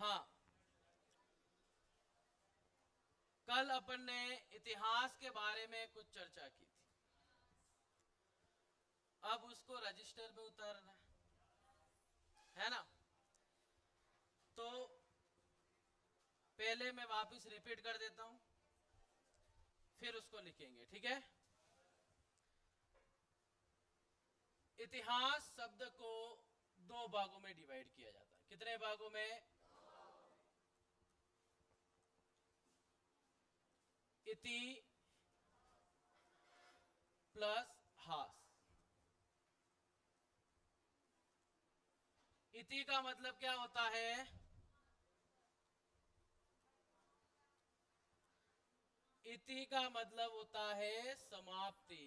हाँ, कल अपन ने इतिहास के बारे में कुछ चर्चा की थी। अब उसको रजिस्टर में उतारना है ना। तो पहले मैं वापस रिपीट कर देता हूं, फिर उसको लिखेंगे, ठीक है। इतिहास शब्द को दो भागों में डिवाइड किया जाता है। कितने भागों में? इति प्लस हास। इति का मतलब क्या होता है? इति का मतलब होता है समाप्ति।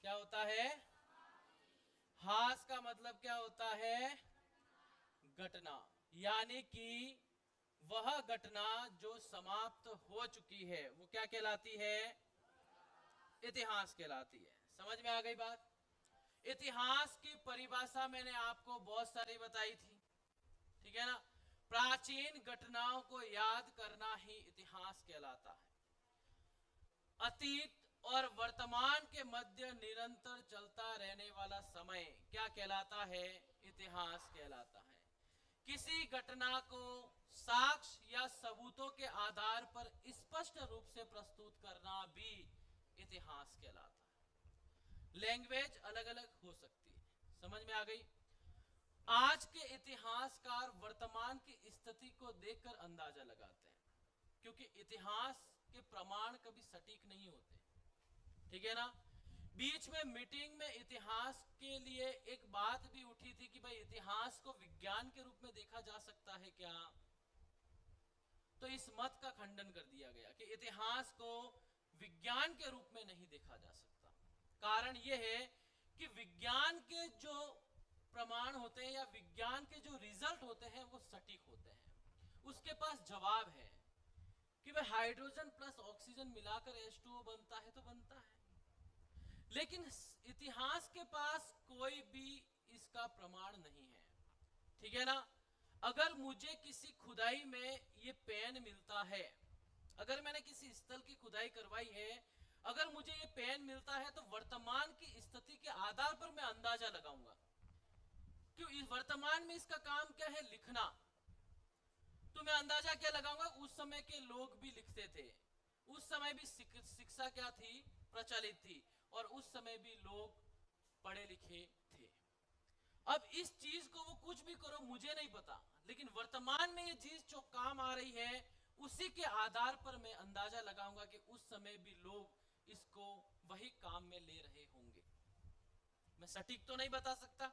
क्या होता है? हास का मतलब क्या होता है? घटना। यानी कि वह घटना जो समाप्त हो चुकी है वो क्या कहलाती है? इतिहास कहलाती है। समझ में आ गई बात? इतिहास की परिभाषा मैंने आपको बहुत सारी बताई थी, ठीक है ना। प्राचीन घटनाओं को याद करना ही इतिहास कहलाता है। अतीत और वर्तमान के मध्य निरंतर चलता रहने वाला समय क्या कहलाता है? इतिहास कहलाता है। किसी घटना को साक्ष्य या सबूतों के आधार पर स्पष्ट रूप से प्रस्तुत करना भी इतिहास कहलाता है। लैंग्वेज अलग अलग हो सकती है। समझ में आ गई? आज के इतिहासकार वर्तमान की स्थिति को देखकर अंदाजा लगाते हैं, क्योंकि इतिहास के प्रमाण कभी सटीक नहीं होते, ठीक है ना। बीच में मीटिंग में इतिहास के लिए एक बात भी उठी थी कि भाई इतिहास को विज्ञान के रूप में देखा जा सकता है क्या। तो इस मत का खंडन कर दिया गया कि इतिहास को विज्ञान के रूप में नहीं देखा जा सकता। कारण यह है कि विज्ञान के जो प्रमाण होते हैं या विज्ञान के जो रिजल्ट होते हैं वो सटीक होते हैं। उसके पास जवाब है कि भाई हाइड्रोजन प्लस ऑक्सीजन मिलाकर H2O बनता है तो बनता है। लेकिन इतिहास के पास कोई भी इसका प्रमाण नहीं है, ठीक है ना। अगर मुझे किसी खुदाई में ये पेन मिलता है, अगर मैंने किसी स्थल की खुदाई करवाई है, अगर मुझे ये पेन मिलता है तो वर्तमान की स्थिति के आधार पर मैं अंदाजा लगाऊंगा। क्यों? इस वर्तमान में इसका काम क्या है? लिखना। तो मैं अंदाजा क्या लगाऊंगा? उस समय के लोग भी लिखते थे, उस समय भी शिक्षा क्या थी? प्रचलित थी, और उस समय भी लोग पढ़े लिखे थे। अब इस चीज को वो कुछ भी करो मुझे नहीं पता, लेकिन वर्तमान में ये चीज जो काम आ रही है उसी के आधार पर मैं अंदाजा लगाऊंगा कि उस समय भी लोग इसको वही काम में ले रहे होंगे। मैं सटीक तो नहीं बता सकता।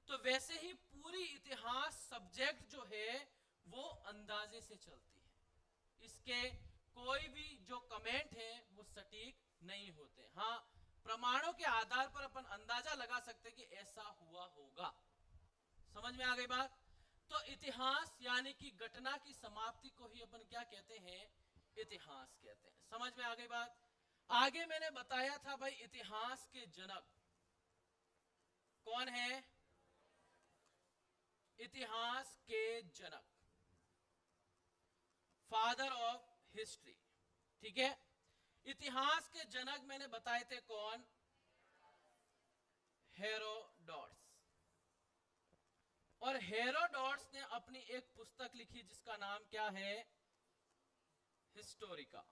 तो वैसे ही पूरी इतिहास सब्जेक्ट जो है वो अंदाजे से चलती है। इसके कोई भी जो कमेंट है वो सटीक नहीं होते। हाँ, प्रमाणों के आधार पर अपन अंदाजा लगा सकते कि ऐसा हुआ होगा। समझ में आ गई बात? तो इतिहास यानी कि घटना की समाप्ति को ही अपन क्या कहते हैं? इतिहास कहते हैं। समझ में आ गई बात? आगे मैंने बताया था भाई इतिहास के जनक कौन है? इतिहास के जनक, फादर ऑफ हिस्ट्री, ठीक है। इतिहास के जनक मैंने बताए थे कौन? हेरोडोट्स। और हेरोडोट्स ने अपनी एक पुस्तक लिखी जिसका नाम क्या है? हिस्टोरिका।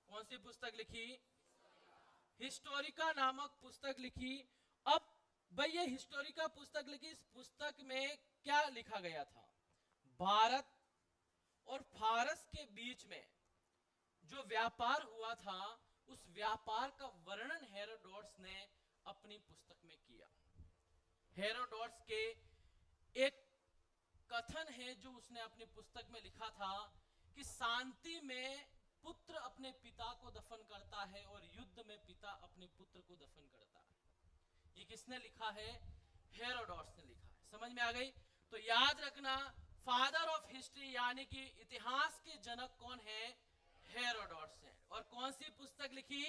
कौन सी पुस्तक लिखी? हिस्टोरिका नामक पुस्तक लिखी। अब भाई ये हिस्टोरिका पुस्तक लिखी, इस पुस्तक में क्या लिखा गया था? भारत और फारस के बीच में जो व्यापार हुआ था उस व्यापार का वर्णन हेरोडोट्स ने अपनी पुस्तक में किया। हेरोडोट्स के एक कथन है जो उसने अपनी पुस्तक में लिखा था कि शांति में पुत्र अपने पिता को दफन करता है और युद्ध में पिता अपने पुत्र को दफन करता है। ये किसने लिखा है? हेरोडोट्स ने लिखा है। समझ में आ गई? तो याद रखना, फादर ऑफ हिस्ट्री यानी कि इतिहास के जनक कौन है? हेरोडोट्स है। और कौन सी पुस्तक लिखी?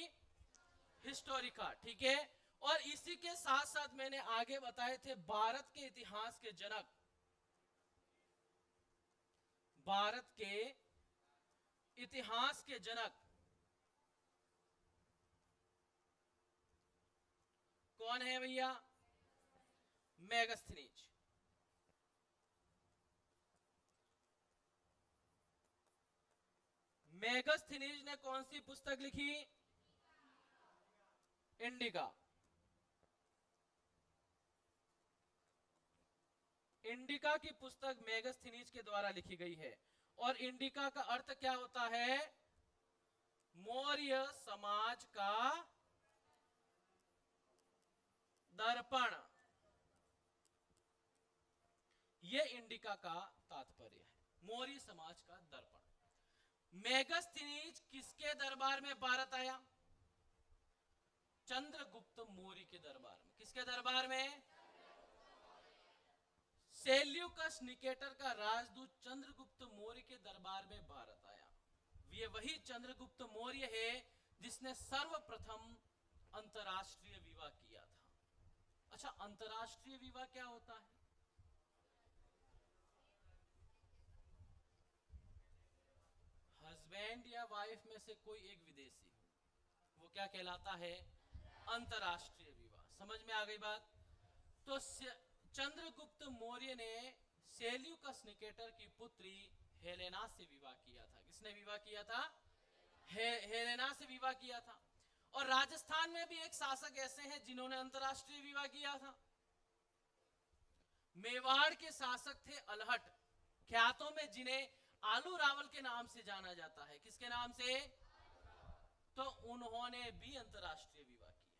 हिस्टोरिका, ठीक है। और इसी के साथ साथ मैंने आगे बताए थे भारत के इतिहास के जनक भारत के इतिहास के जनक कौन है भैया? मेगास्थनीज। मेगास्थनीज ने कौन सी पुस्तक लिखी? इंडिका। इंडिका की पुस्तक मेगास्थनीज के द्वारा लिखी गई है। और इंडिका का अर्थ क्या होता है? मौर्य समाज का दर्पण। यह इंडिका का तात्पर्य है, मौर्य समाज का दर्पण। मेगास्थनीज किसके दरबार में भारत आया? चंद्रगुप्त मौर्य के दरबार में। किसके दरबार में? सेल्यूकस निकेटर का राजदूत चंद्रगुप्त मौर्य के दरबार में भारत आया। ये वही चंद्रगुप्त मौर्य है जिसने सर्वप्रथम अंतरराष्ट्रीय विवाह किया था। अच्छा, अंतरराष्ट्रीय विवाह क्या होता है? हस्बैंड या वाइफ में से कोई एक विदेशी हो, वो क्या कहलाता है? अंतरराष्ट्रीय विवाह। समझ में आ गई बात? तो चंद्रगुप्त मौर्य ने सेल्यूकस निकेटर की पुत्री हेलेना से विवाह किया था। किसने विवाह किया था? हेलेना से विवाह किया था। और राजस्थान में भी एक शासक ऐसे हैं जिन्होंने अंतरराष्ट्रीय विवाह किया था। मेवाड़ के शासक थे अलहट, ख्यातों में जिन्हें आलू रावल के नाम से जाना जाता है। किसके नाम से? तो उन्होंने भी अंतरराष्ट्रीय विवाह किया।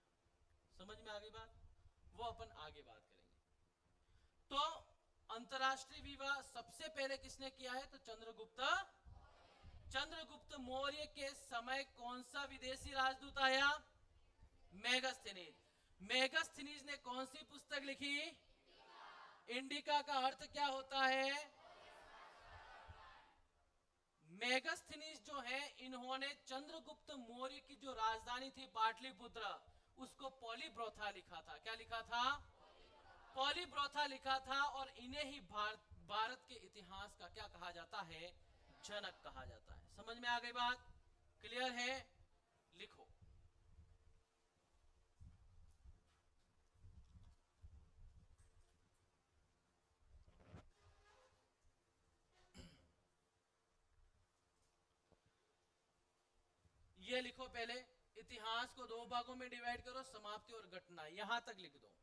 समझ में आ गई बात? वो अपन आगे बात करेंगे। तो अंतरराष्ट्रीय विवाह सबसे पहले किसने किया है? तो चंद्रगुप्त मौर्य के समय कौन सा विदेशी राजदूत आया? मेगास्थनीज। मेगास्थनीज ने कौन सी पुस्तक लिखी? इंडिका का अर्थ क्या होता है? मेगास्थनीज जो है, इन्होंने चंद्रगुप्त मौर्य की जो राजधानी थी पाटलिपुत्र, उसको पॉलीब्रोथा लिखा था। क्या लिखा था? पॉलीब्रोथा लिखा था। और इन्हें ही भारत के इतिहास का क्या कहा जाता है? जनक कहा जाता है। समझ में आ गई बात? क्लियर है? लिखो। ये लिखो पहले, इतिहास को दो भागों में डिवाइड करो, समाप्ति और घटना, यहां तक लिख दो।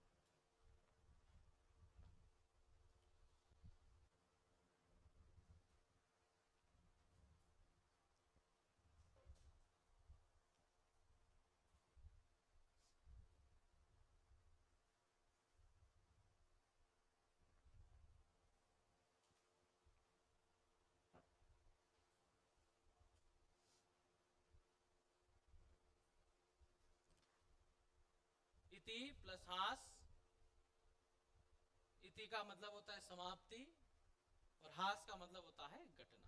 इति प्लस हास। इति का मतलब होता है समाप्ति और हास का मतलब होता है घटना।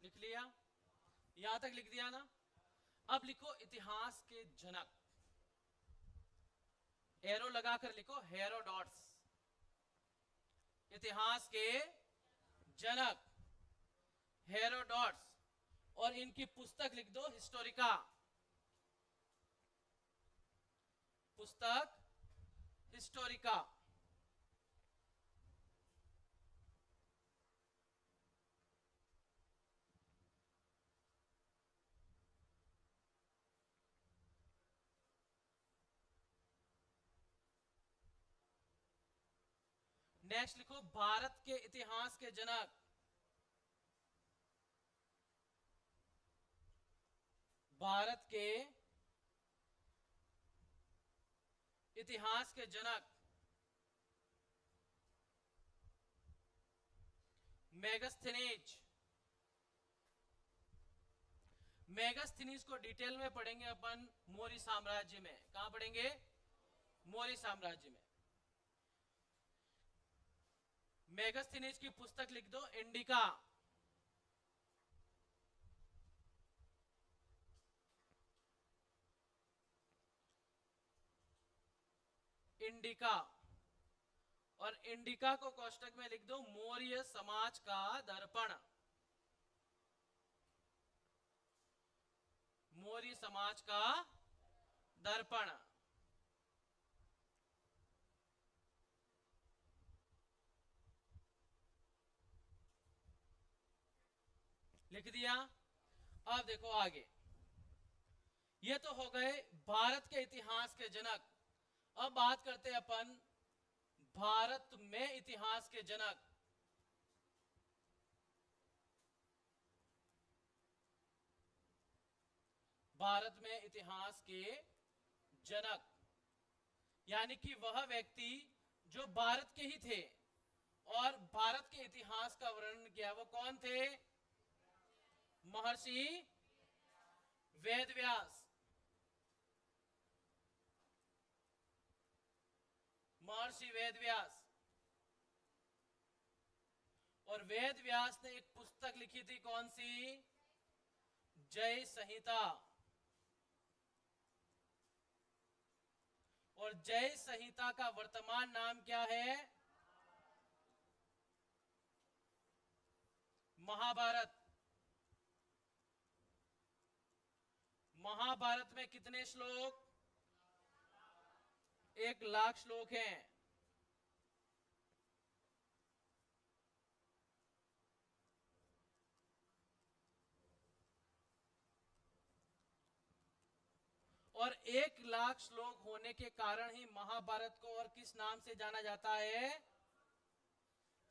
लिख लिया? यहां तक लिख दिया ना? अब लिखो इतिहास के जनक। एरो लगाकर लिखो, हेरोडोट्स। इतिहास के जनक हेरोडोट्स। और इनकी पुस्तक लिख दो, हिस्टोरिका। पुस्तक हिस्टोरिका। नेक्स्ट लिखो, भारत के इतिहास के जनक। भारत के इतिहास के जनक मेगास्थनीज। मेगास्थनीज को डिटेल में पढ़ेंगे अपन मौर्य साम्राज्य में। कहां पढ़ेंगे? मौर्य साम्राज्य में। मेगास्थनीज की पुस्तक लिख दो, इंडिका। इंडिका। और इंडिका को कोष्टक में लिख दो मौर्य समाज का दर्पण। मौर्य समाज का दर्पण। लिख दिया। अब देखो आगे, ये तो हो गए भारत के इतिहास के जनक। अब बात करते हैं अपन भारत में इतिहास के जनक। भारत में इतिहास के जनक यानी कि वह व्यक्ति जो भारत के ही थे और भारत के इतिहास का वर्णन किया, वो कौन थे? महर्षि वेदव्यास। महर्षि वेदव्यास। और वेदव्यास ने एक पुस्तक लिखी थी, कौन सी? जय संहिता। और जय संहिता का वर्तमान नाम क्या है? महाभारत। महाभारत में कितने श्लोक? 1,00,000 श्लोक हैं। और 1,00,000 श्लोक होने के कारण ही महाभारत को और किस नाम से जाना जाता है?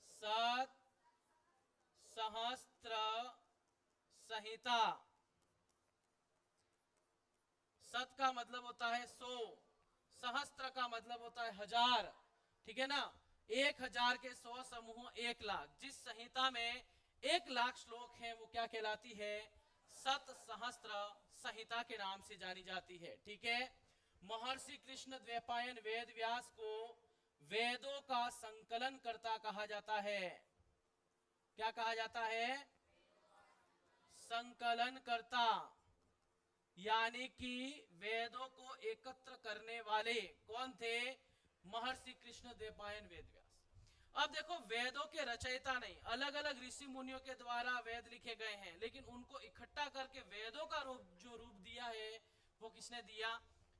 सत सहस्त्र संहिता। सत का मतलब होता है 100, सहस्त्र का मतलब होता है 1000, ठीक है ना? 1000 के 100 समूह 1,00,000। जिस संहिता में 1,00,000 श्लोक हैं वो क्या कहलाती है? सत सहस्त्र संहिता के नाम से जानी जाती है, ठीक है? महर्षि कृष्ण द्वैपायन वेद व्यास को वेदों का संकलन कर्ता कहा जाता है। क्या कहा जाता है? संकलन कर्ता, यानी कि वेदों को एकत्र करने वाले कौन थे? महर्षि कृष्ण द्वैपायन वेदव्यास। अब देखो, वेदों के रचयिता नहीं, अलग अलग ऋषि मुनियों के द्वारा वेद लिखे गए हैं, लेकिन उनको इकट्ठा करके वेदों का रूप दिया है, वो किसने दिया?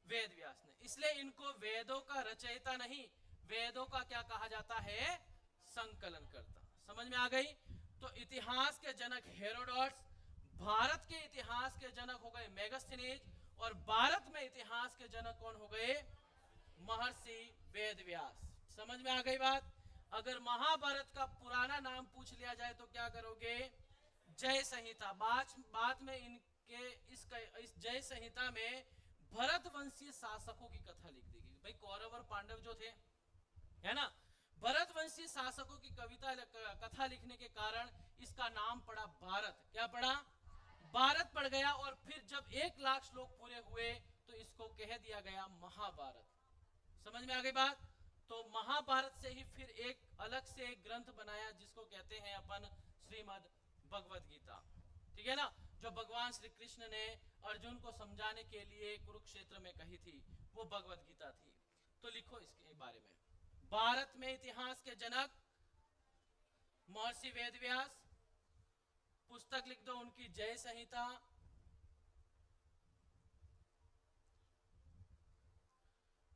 वेदव्यास ने। इसलिए इनको वेदों का रचयिता नहीं, वेदों का क्या कहा जाता है? संकलन करता। समझ में आ गई? तो इतिहास के जनक हेरोडोटस, भारत के इतिहास के जनक हो गए मेगास्थनीज, और भारत में इतिहास के जनक कौन हो गए? महर्षि वेदव्यास। समझ में आ गई बात? अगर महाभारत का पुराना नाम पूछ लिया जाए तो क्या करोगे? जय संहिता। बाद में इनके इस जय संहिता में भरत वंशीय शासकों की कथा लिख दी गई। भाई कौरव और पांडव जो थे, है ना, भरत वंशीय शासकों की कथा लिखने के कारण इसका नाम पड़ा भारत। क्या पड़ा? भारत पड़ गया। और फिर जब 1,00,000 श्लोक पूरे हुए तो इसको कह दिया गया महाभारत। समझ में आ गई बात? तो महाभारत से ही फिर एक अलग से एक ग्रंथ बनाया जिसको कहते हैं अपन श्रीमद् भगवद गीता, ठीक है ना, जो भगवान श्री कृष्ण ने अर्जुन को समझाने के लिए कुरुक्षेत्र में कही थी, वो भगवद गीता थी। तो लिखो इसके बारे में। भारत में इतिहास के जनक महर्षि वेदव्यास, पुस्तक लिख दो उनकी जय संहिता।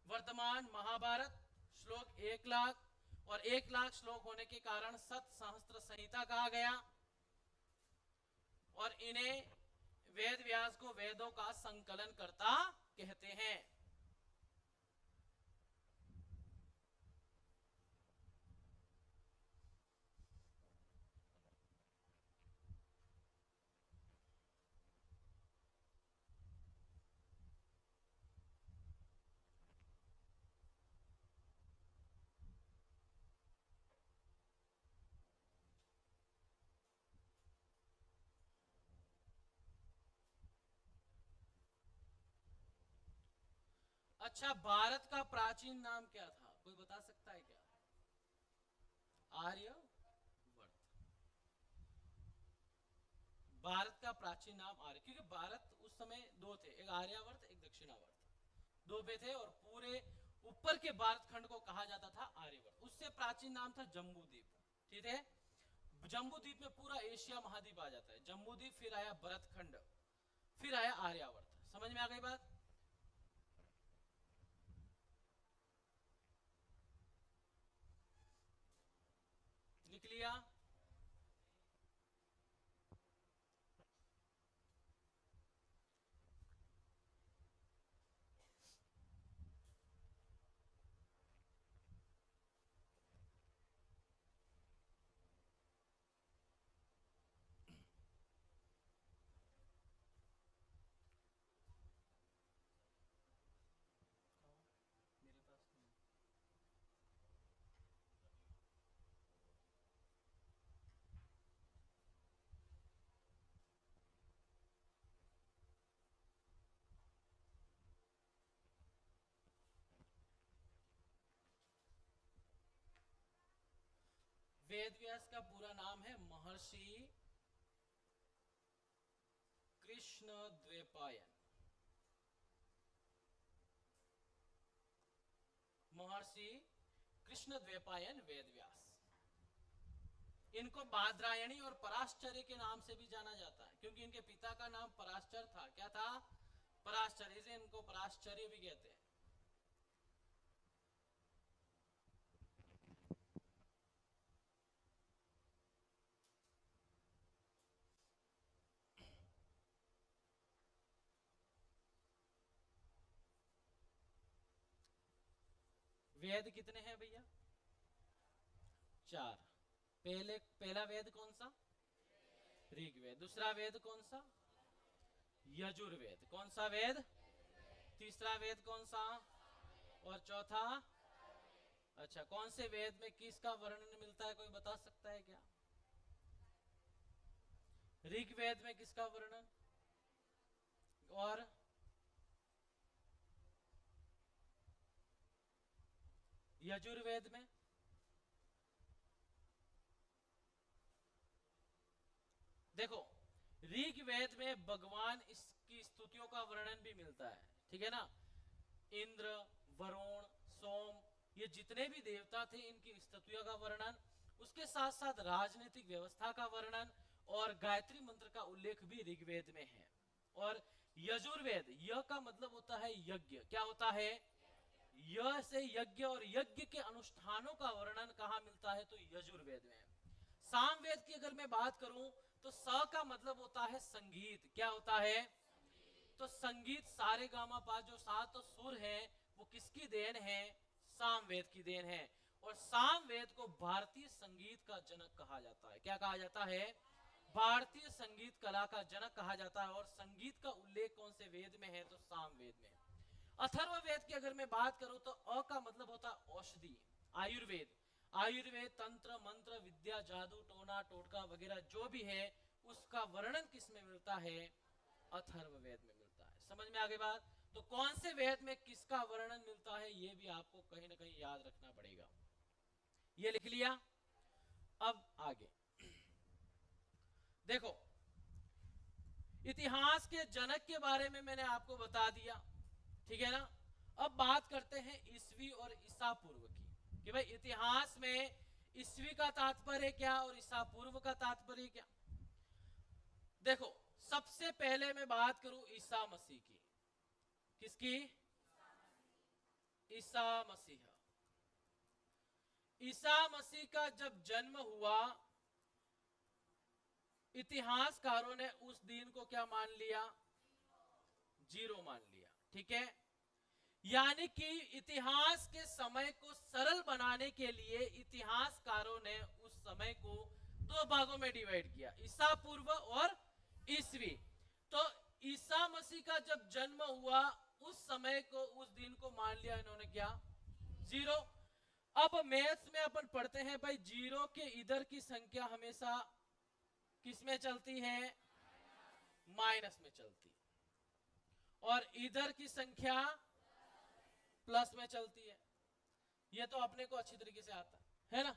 वर्तमान महाभारत, श्लोक 1,00,000, और 1,00,000 श्लोक होने के कारण सत सहस्त्र संहिता कहा गया। और इन्हें वेद व्यास को वेदों का संकलन करता कहते हैं। अच्छा, भारत का प्राचीन नाम क्या था, कोई बता सकता है क्या? आर्यवर्त। भारत का प्राचीन नाम आर्य, क्योंकि भारत उस समय दो थे, एक आर्यावर्त एक दक्षिणावर्त, दो पे थे, और पूरे ऊपर के भारत खंड को कहा जाता था आर्यवर्त। उससे प्राचीन नाम था जम्बूद्वीप। ठीक है, जम्बूद्वीप में पूरा एशिया महाद्वीप आ जाता है, जम्बूद्वीप, फिर आया भरत खंड, फिर आया आर्यावर्त। समझ में आ गई बात? लिख लिया? मेरे पास तो नहीं। वेद व्यास का पूरा नाम है महर्षि कृष्ण द्वैपायन। महर्षि कृष्ण द्वैपायन वेद व्यास। इनको बादरायणी और पराश्चर्य के नाम से भी जाना जाता है, क्योंकि इनके पिता का नाम पराश्चर्य था। क्या था? पराश्चर्य, से इनको पराश्चर्य भी कहते हैं। वेद कितने हैं भैया? चार। पहला वेद कौन सा? ऋग्वेद। दूसरा वेद कौन सा? यजुर्वेद। कौन सा वेद? तीसरा वेद कौन सा? और चौथा? अच्छा, कौन से वेद में किसका वर्णन मिलता है, कोई बता सकता है क्या? ऋग्वेद में किसका वर्णन? और यजुर्वेद में? देखो, ऋग्वेद में भगवान इसकी स्तुतियों का वर्णन भी मिलता है, ठीक है ना? इंद्र, वरुण, सोम, ये जितने भी देवता थे इनकी स्तुतियों का वर्णन, उसके साथ साथ राजनीतिक व्यवस्था का वर्णन और गायत्री मंत्र का उल्लेख भी ऋग्वेद में है। और यजुर्वेद, य का मतलब होता है यज्ञ। क्या होता है? य से यज्ञ, और यज्ञ के अनुष्ठानों का वर्णन कहाँ मिलता है? तो यजुर्वेद में। सामवेद की अगर मैं बात करूं तो स का मतलब होता है संगीत। क्या होता है? तो संगीत, सारे गामा पा, जो सात सुर हैं, वो किसकी देन है? सामवेद की देन है। और सामवेद को भारतीय संगीत का जनक कहा जाता है। क्या कहा जाता है? भारतीय संगीत कला का जनक कहा जाता है। और संगीत का उल्लेख कौन से वेद में है? तो सामवेद में। अथर्ववेद की अगर मैं बात करूं तो अ का मतलब होता है औषधि। आयुर्वेद, आयुर्वेद तंत्र मंत्र विद्या जादू टोना टोटका वगैरह जो भी है, उसका वर्णन किस में मिलता है? अथर्ववेद में मिलता है। समझ में आ गई बात? तो कौन से वेद में किसका वर्णन मिलता है, ये भी आपको कहीं ना कहीं याद रखना पड़ेगा। ये लिख लिया? अब आगे देखो, इतिहास के जनक के बारे में मैंने आपको बता दिया, ठीक है ना? अब बात करते हैं ईसवी और ईसा पूर्व की, कि भाई इतिहास में ईसवी का तात्पर्य क्या और ईसा पूर्व का तात्पर्य क्या। देखो, सबसे पहले मैं बात करूं ईसा मसीह की। किसकी? ईसा मसीह। ईसा मसीह का जब जन्म हुआ, इतिहासकारों ने उस दिन को क्या मान लिया? जीरो मान लिया, ठीक है? यानी कि इतिहास के समय को सरल बनाने के लिए इतिहासकारों ने उस समय को दो भागों में डिवाइड किया, ईसा पूर्व और ईसवी। तो ईसा मसीह का जब जन्म हुआ, उस समय को, उस दिन को मान लिया इन्होंने क्या? जीरो। अब मैथ्स में अपन पढ़ते हैं भाई, जीरो के इधर की संख्या हमेशा किस में चलती है? माइनस में चलती। और इधर की संख्या प्लस में चलती है, ये तो अपने को अच्छी तरीके से आता है ना।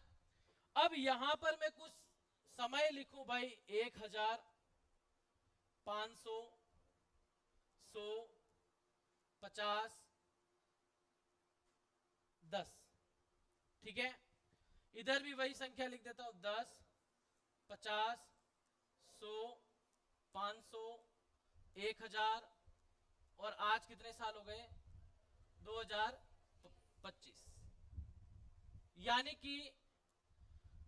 अब यहां पर मैं कुछ समय लिखूं भाई, 1000, 500, 100, 50, 10, ठीक है। इधर भी वही संख्या लिख देता हूं, 10, 50, 100, 500, 1000, और आज कितने साल हो गए, 2025, यानी कि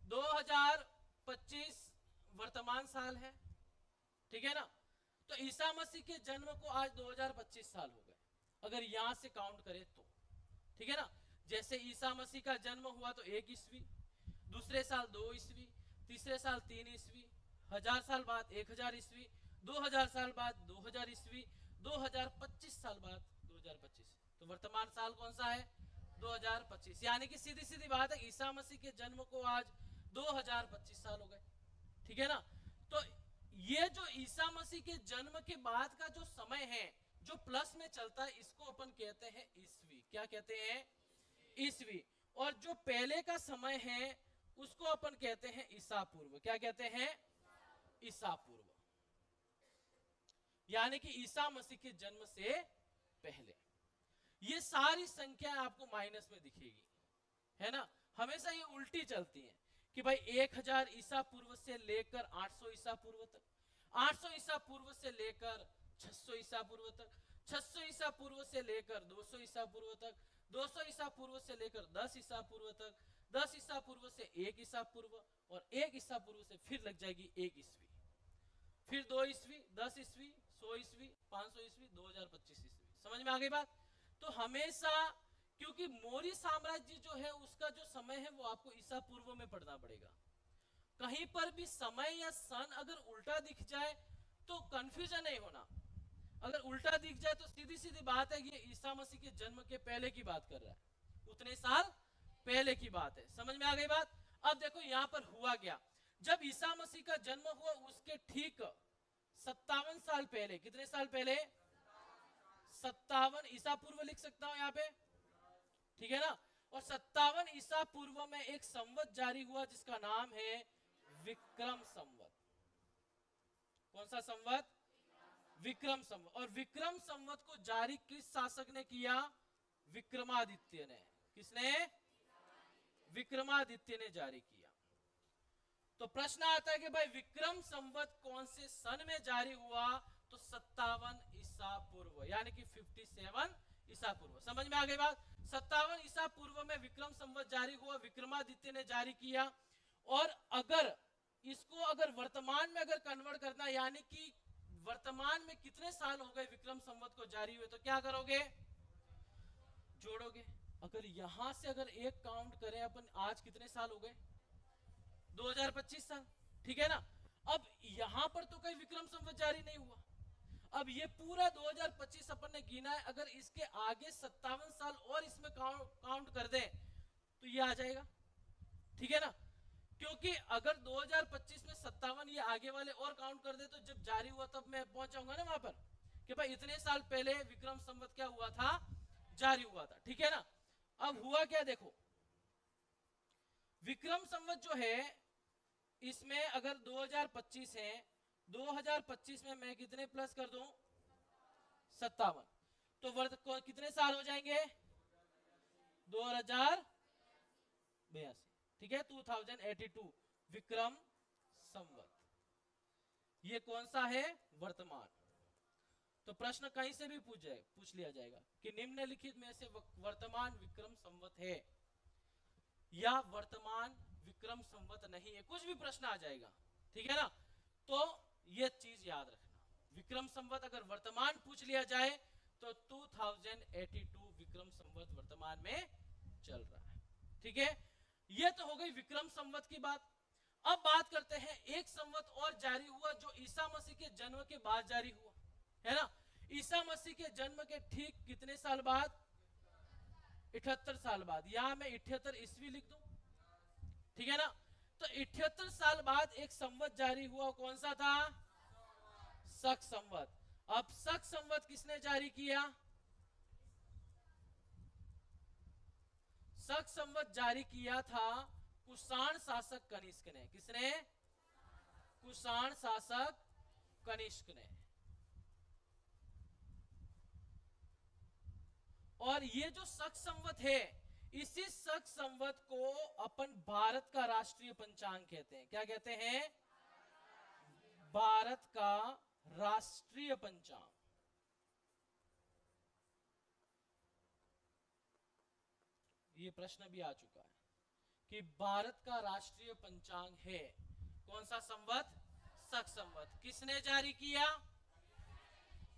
2025 वर्तमान साल है, ठीक है ना। तो ईसा मसीह के जन्म को आज 2025 साल हो गए, अगर यहां से काउंट करें तो, ठीक है ना। जैसे ईसा मसीह का जन्म हुआ तो 1 ईस्वी, दूसरे साल 2 ईस्वी, तीसरे साल 3 ईस्वी, 1000 साल बाद 1000 ईस्वी, 2000 साल बाद 2000 ईस्वी, 2025 साल बाद 2025, तो वर्तमान साल कौन सा है, 2025। यानी कि सीधी सीधी बात है, ईसा मसीह के जन्म को आज 2025 साल हो गए, ठीक है ना। तो ये जो ईसा मसीह के जन्म के बाद का जो समय है जो प्लस में चलता है, इसको अपन कहते हैं ईस्वी। क्या कहते हैं, ईस्वी। और जो पहले का समय है उसको अपन कहते हैं ईसा पूर्व। क्या कहते हैं, ईसा पूर्व, यानी कि ईसा मसीह के जन्म से पहले। ये सारी संख्या आपको माइनस में दिखेगी, है ना। हमेशा ये उल्टी चलती है कि भाई 1000 ईसा पूर्व से लेकर 800 ईसा पूर्व तक, 800 ईसा पूर्व से लेकर 600 ईसा पूर्व तक, 600 ईसा पूर्व से लेकर 200 ईसा पूर्व तक, 200 ईसा पूर्व से लेकर 10 ईसा पूर्व तक, 10 ईसा पूर्व से 1 ईसा पूर्व, और 1 ईसा पूर्व से फिर लग जाएगी 1 ईस्वी, फिर 2 ईस्वी, 10 ईस्वी, 100 ईस्वी, 500 ईस्वी, 2025 ईस्वी। समझ में आ गई बात। तो हमेशा, क्योंकि मौर्य साम्राज्य जो है उसका जो समय है वो आपको ईसा पूर्व में पढ़ना पड़ेगा। कहीं पर भी समय या सन अगर उल्टा दिख जाए तो कंफ्यूजन नहीं होना। अगर उल्टा दिख जाए तो सीधी सीधी बात है, ये ईसा मसीह के जन्म के पहले की बात कर रहा है, उतने साल पहले की बात है। समझ में आ गई बात। अब देखो यहां पर हुआ क्या, जब ईसा मसीह का जन्म हुआ उसके ठीक 57 साल पहले, कितने साल पहले, 57 ईसा पूर्व लिख सकता हूं यहां पे, ठीक है ना। और 57 ईसा पूर्व में एक संवत जारी हुआ जिसका नाम है विक्रम संवत। कौन सा संवत, विक्रम संवत। और विक्रम संवत को जारी किस शासक ने किया, विक्रमादित्य ने। किसने, विक्रमादित्य ने जारी किया। तो प्रश्न आता है कि भाई विक्रम संवत कौन से सन में जारी हुआ, तो 57 ईसा पूर्व, यानी कि 57 ईसा पूर्व। समझ में आ गई बात। 57 ईसा पूर्व में विक्रम संवत जारी हुआ, विक्रमादित्य ने जारी किया। और अगर इसको अगर वर्तमान में अगर कन्वर्ट करना, यानी कि वर्तमान में कितने साल हो गए विक्रम संवत को जारी हुए, तो क्या करोगे, जोड़ोगे। अगर यहां से अगर एक काउंट करें अपन, आज कितने साल हो गए, 2025 साल, ठीक है ना। अब यहां पर तो कोई विक्रम संवत जारी नहीं हुआ। अब ये पूरा 2025 अपन ने गिना है, अगर इसके आगे 57 साल और इसमें काउंट कर दें तो ये आ जाएगा, ठीक है ना। क्योंकि अगर 2025 में 57 ये आगे वाले और काउंट कर दे तो जब जारी हुआ तब मैं पहुंच जाऊंगा ना वहां पर कि भाई इतने साल पहले विक्रम संवत क्या हुआ था, जारी हुआ था, ठीक है ना। अब हुआ क्या, देखो विक्रम संवत जो है इसमें अगर 2025 है, 2025 में मैं कितने प्लस कर दूं, 57, तो कितने साल हो जाएंगे, 2082, ठीक है, 2082 विक्रम संवत। ये कौन सा है, वर्तमान। तो प्रश्न कहीं से भी पूछ लिया जाएगा कि निम्नलिखित में से वर्तमान विक्रम संवत है या वर्तमान विक्रम संवत नहीं है, कुछ भी प्रश्न आ जाएगा, ठीक है ना। तो ये चीज याद रखना, विक्रम संवत अगर वर्तमान पूछ लिया जाए तो 2082 विक्रम संवत वर्तमान में चल रहा है, ठीक है। ये तो हो गई विक्रम संवत की बात। अब बात करते हैं एक संवत और जारी हुआ जो ईसा मसीह के जन्म के बाद जारी हुआ, है ना। ईसा मसीह के जन्म के ठीक कितने साल बाद, 78 साल बाद। यहां मैं 78 ईस्वी लिख दूं, ठीक है ना। तो 78 साल बाद एक संवत जारी हुआ, कौन सा था, शक संवत। अब शक संवत किसने जारी किया, शक संवत जारी किया था कुषाण शासक कनिष्क ने। किसने? कुषाण शासक कनिष्क ने। और ये जो शक संवत है, इसी शक संवत को अपन भारत का राष्ट्रीय पंचांग कहते हैं। क्या कहते हैं? भारत का राष्ट्रीय पंचांग। ये प्रश्न भी आ चुका है कि भारत का राष्ट्रीय पंचांग है कौन सा संवत? शक संवत। किसने जारी किया?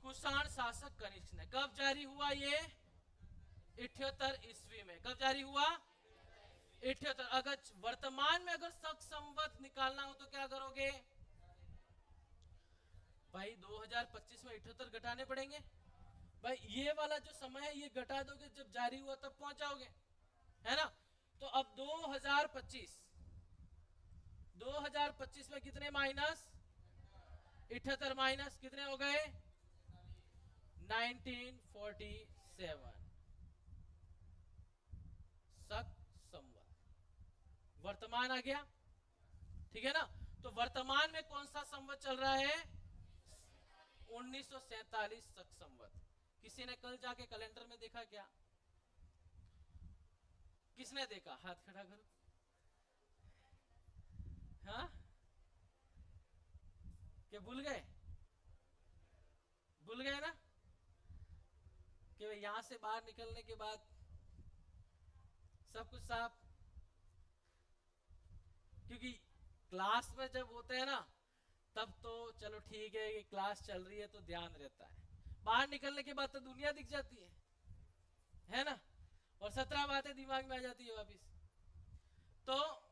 कुषाण शासक कनिष्क ने। कब जारी हुआ ये? 78 ईस्वी में। कब जारी हुआ? 78। अगर वर्तमान में अगर शक संवत निकालना हो तो क्या करोगे भाई? 2025 में 78 घटाने पड़ेंगे भाई। ये वाला जो समय है ये घटा दोगे, जब जारी हुआ तब पहुंच जाओगे, है ना? तो अब 2025 में कितने माइनस? 78 माइनस कितने हो गए? 1947। शक संवत वर्तमान आ गया, ठीक है ना? तो वर्तमान में कौन सा संवत चल रहा है? 1947 शक संवत। किसी ने कल जाके कैलेंडर में देखा क्या? किसने देखा? हाथ खड़ा करो। हाँ, क्या भूल गए? भूल गए ना कि यहां से बाहर निकलने के बाद सब कुछ साफ। क्योंकि क्लास में जब होते हैं ना तब तो चलो ठीक है कि क्लास चल रही है तो ध्यान रहता है, बाहर निकलने के बाद तो दुनिया दिख जाती है ना? और 17 बातें दिमाग में आ जाती है वापिस। तो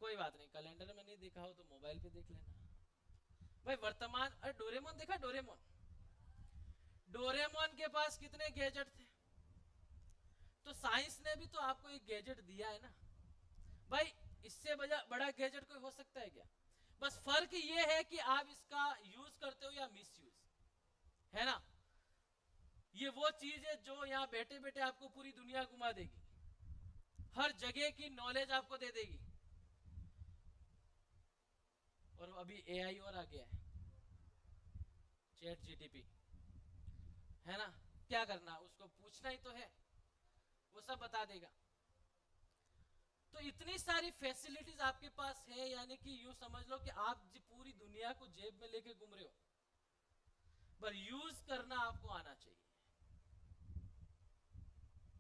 कोई बात नहीं, कैलेंडर में नहीं देखा हो तो मोबाइल पे देख लेना भाई। वर्तमान, अरे डोरेमोन देखा? डोरेमोन, डोरेमोन के पास कितने गैजेट थे? तो साइंस ने भी तो आपको एक गैजेट दिया है ना भाई। इससे बड़ा गैजेट कोई हो सकता है क्या? बस फर्क ये है कि आप इसका यूज करते हो या मिस यूज, है ना? ये वो चीज है जो यहाँ बैठे बैठे आपको पूरी दुनिया घुमा देगी, हर जगह की नॉलेज आपको दे देगी। और अभी एआई और आ गया है, चैट जीटीपी, है ना? क्या करना, उसको पूछना ही तो है, वो सब बता देगा। तो इतनी सारी फैसिलिटीज आपके पास है, यानी कि यूं समझ लो कि आप पूरी दुनिया को जेब में लेके घूम रहे हो, पर यूज करना आपको आना चाहिए,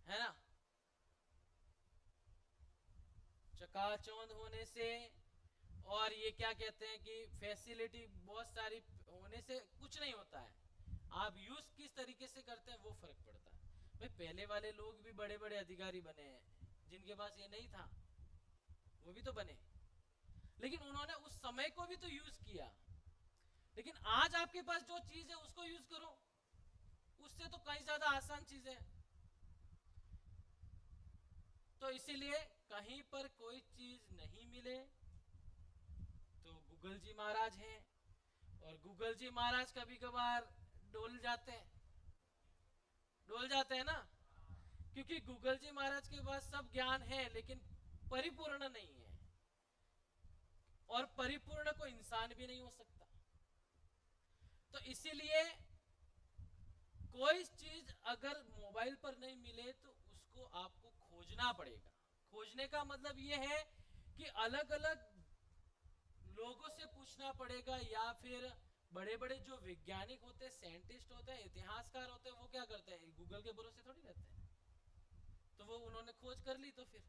है ना? चकाचौंध होने से और ये क्या कहते हैं कि फैसिलिटी बहुत सारी होने से कुछ नहीं होता है। आप यूज किस तरीके से करते हैं वो फर्क पड़ता है भाई। पहले वाले लोग भी बड़े बड़े अधिकारी बने हैं, जिनके पास ये नहीं था वो भी तो बने, लेकिन उन्होंने उस समय को भी तो यूज किया। लेकिन आज आपके पास जो चीज है उसको यूज करो, उससे तो कहीं ज्यादा आसान चीज है। तो इसीलिए कहीं पर कोई चीज नहीं मिले तो गूगल जी महाराज हैं, और गूगल जी महाराज कभी कभार डोल जाते हैं, ना? क्योंकि गूगल जी महाराज के पास सब ज्ञान है लेकिन परिपूर्ण नहीं है, और परिपूर्ण को इंसान भी नहीं हो सकता। तो इसीलिए कोई चीज अगर मोबाइल पर नहीं मिले तो उसको आपको खोजना पड़ेगा। खोजने का मतलब यह है कि अलग अलग लोगों से पूछना पड़ेगा, या फिर बड़े बड़े जो वैज्ञानिक होते हैं, साइंटिस्ट होते हैं, इतिहासकार होते हैं, वो क्या करते हैं? गूगल के भरोसे थोड़ी रहते हैं। तो वो उन्होंने खोज कर ली, तो फिर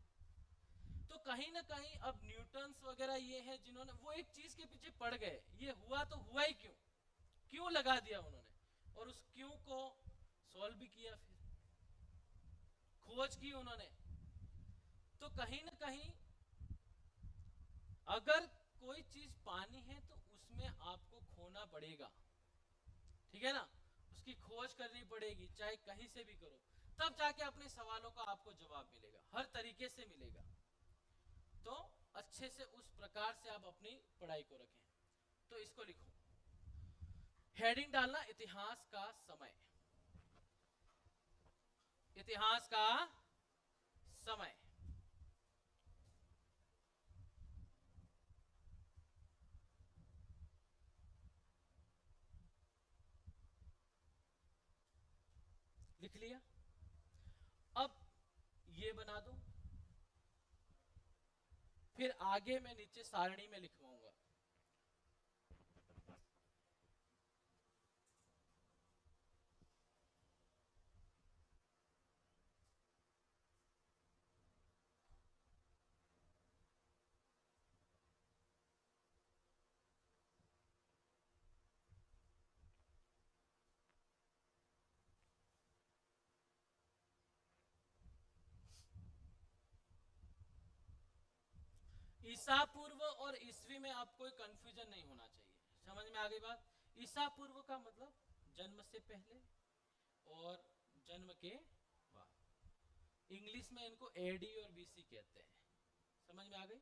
तो कहीं ना कहीं अब न्यूटन्स वगैरह ये है जिन्होंने वो एक चीज के पीछे पड़ गए, ये हुआ तो हुआ ही क्यों, क्यों लगा दिया उन्होंने, और उस क्यों को सॉल्व भी किया, फिर खोज की उन्होंने। तो कहीं ना कहीं अगर कोई चीज पानी है तो उसमें आपको खोना पड़ेगा, ठीक है ना? उसकी खोज करनी पड़ेगी, चाहे कहीं से भी करो, तब जाके अपने सवालों का आपको जवाब मिलेगा, हर तरीके से मिलेगा। तो अच्छे से उस प्रकार से आप अपनी पढ़ाई को रखें। तो इसको लिखो, हेडिंग डालना इतिहास का समय, इतिहास का समय। लिख लिया। अब ये बना दो, फिर आगे मैं नीचे सारणी में लिखवाऊंगा। ईसा पूर्व और ईस्वी में अब कोई कंफ्यूजन नहीं होना चाहिए। समझ में आ गई बात? ईसा पूर्व का मतलब जन्म से पहले और जन्म के बाद। इंग्लिश में इनको एडी और बीसी कहते हैं। समझ में आ गई?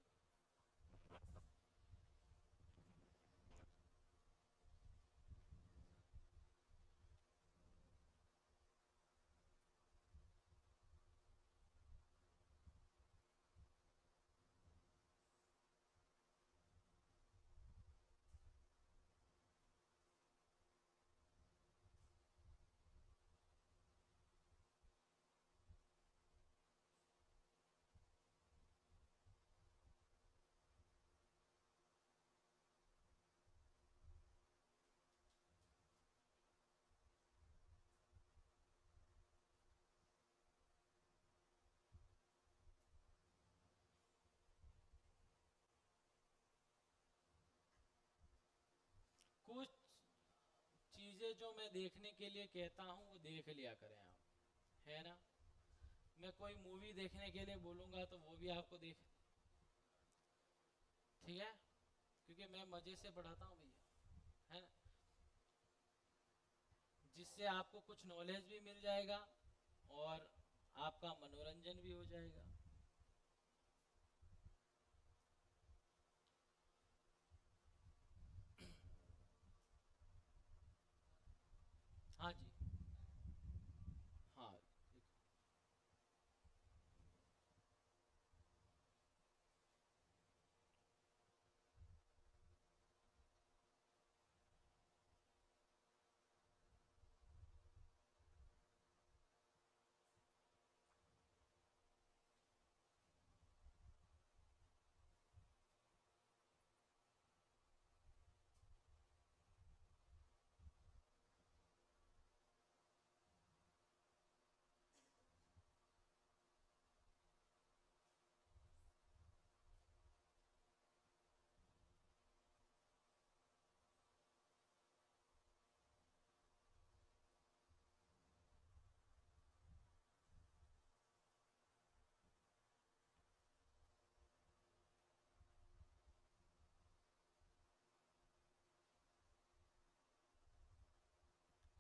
कुछ चीजें जो मैं देखने के लिए कहता हूँ वो देख लिया करें आप, है ना? मैं कोई मूवी देखने के लिए बोलूंगा तो वो भी आपको देख, ठीक है? क्योंकि मैं मजे से पढ़ाता हूँ भैया, है ना? जिससे आपको कुछ नॉलेज भी मिल जाएगा और आपका मनोरंजन भी हो जाएगा। हाँ जी। हाँ,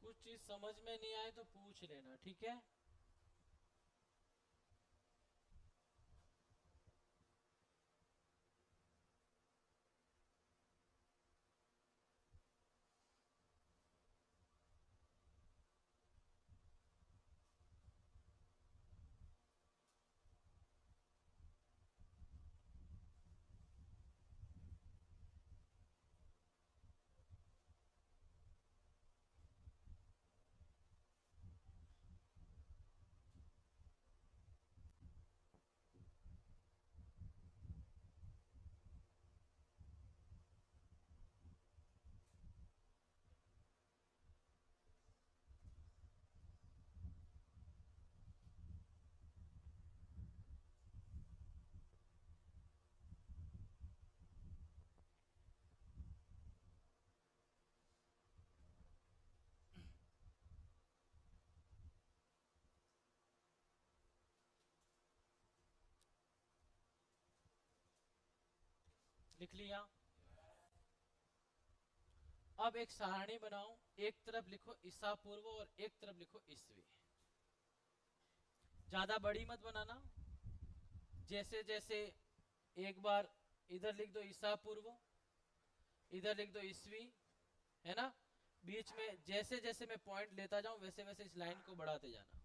कुछ चीज समझ में नहीं आए तो पूछ लेना, ठीक है? लिख लिया। अब एक सारणी बनाओ, एक तरफ लिखो ईसा पूर्व और एक तरफ लिखो ईस्वी। ज्यादा बड़ी मत बनाना। जैसे जैसे एक बार इधर लिख दो ईसा पूर्व, इधर लिख दो ईस्वी, है ना? बीच में जैसे जैसे मैं पॉइंट लेता जाऊं वैसे वैसे इस लाइन को बढ़ाते जाना।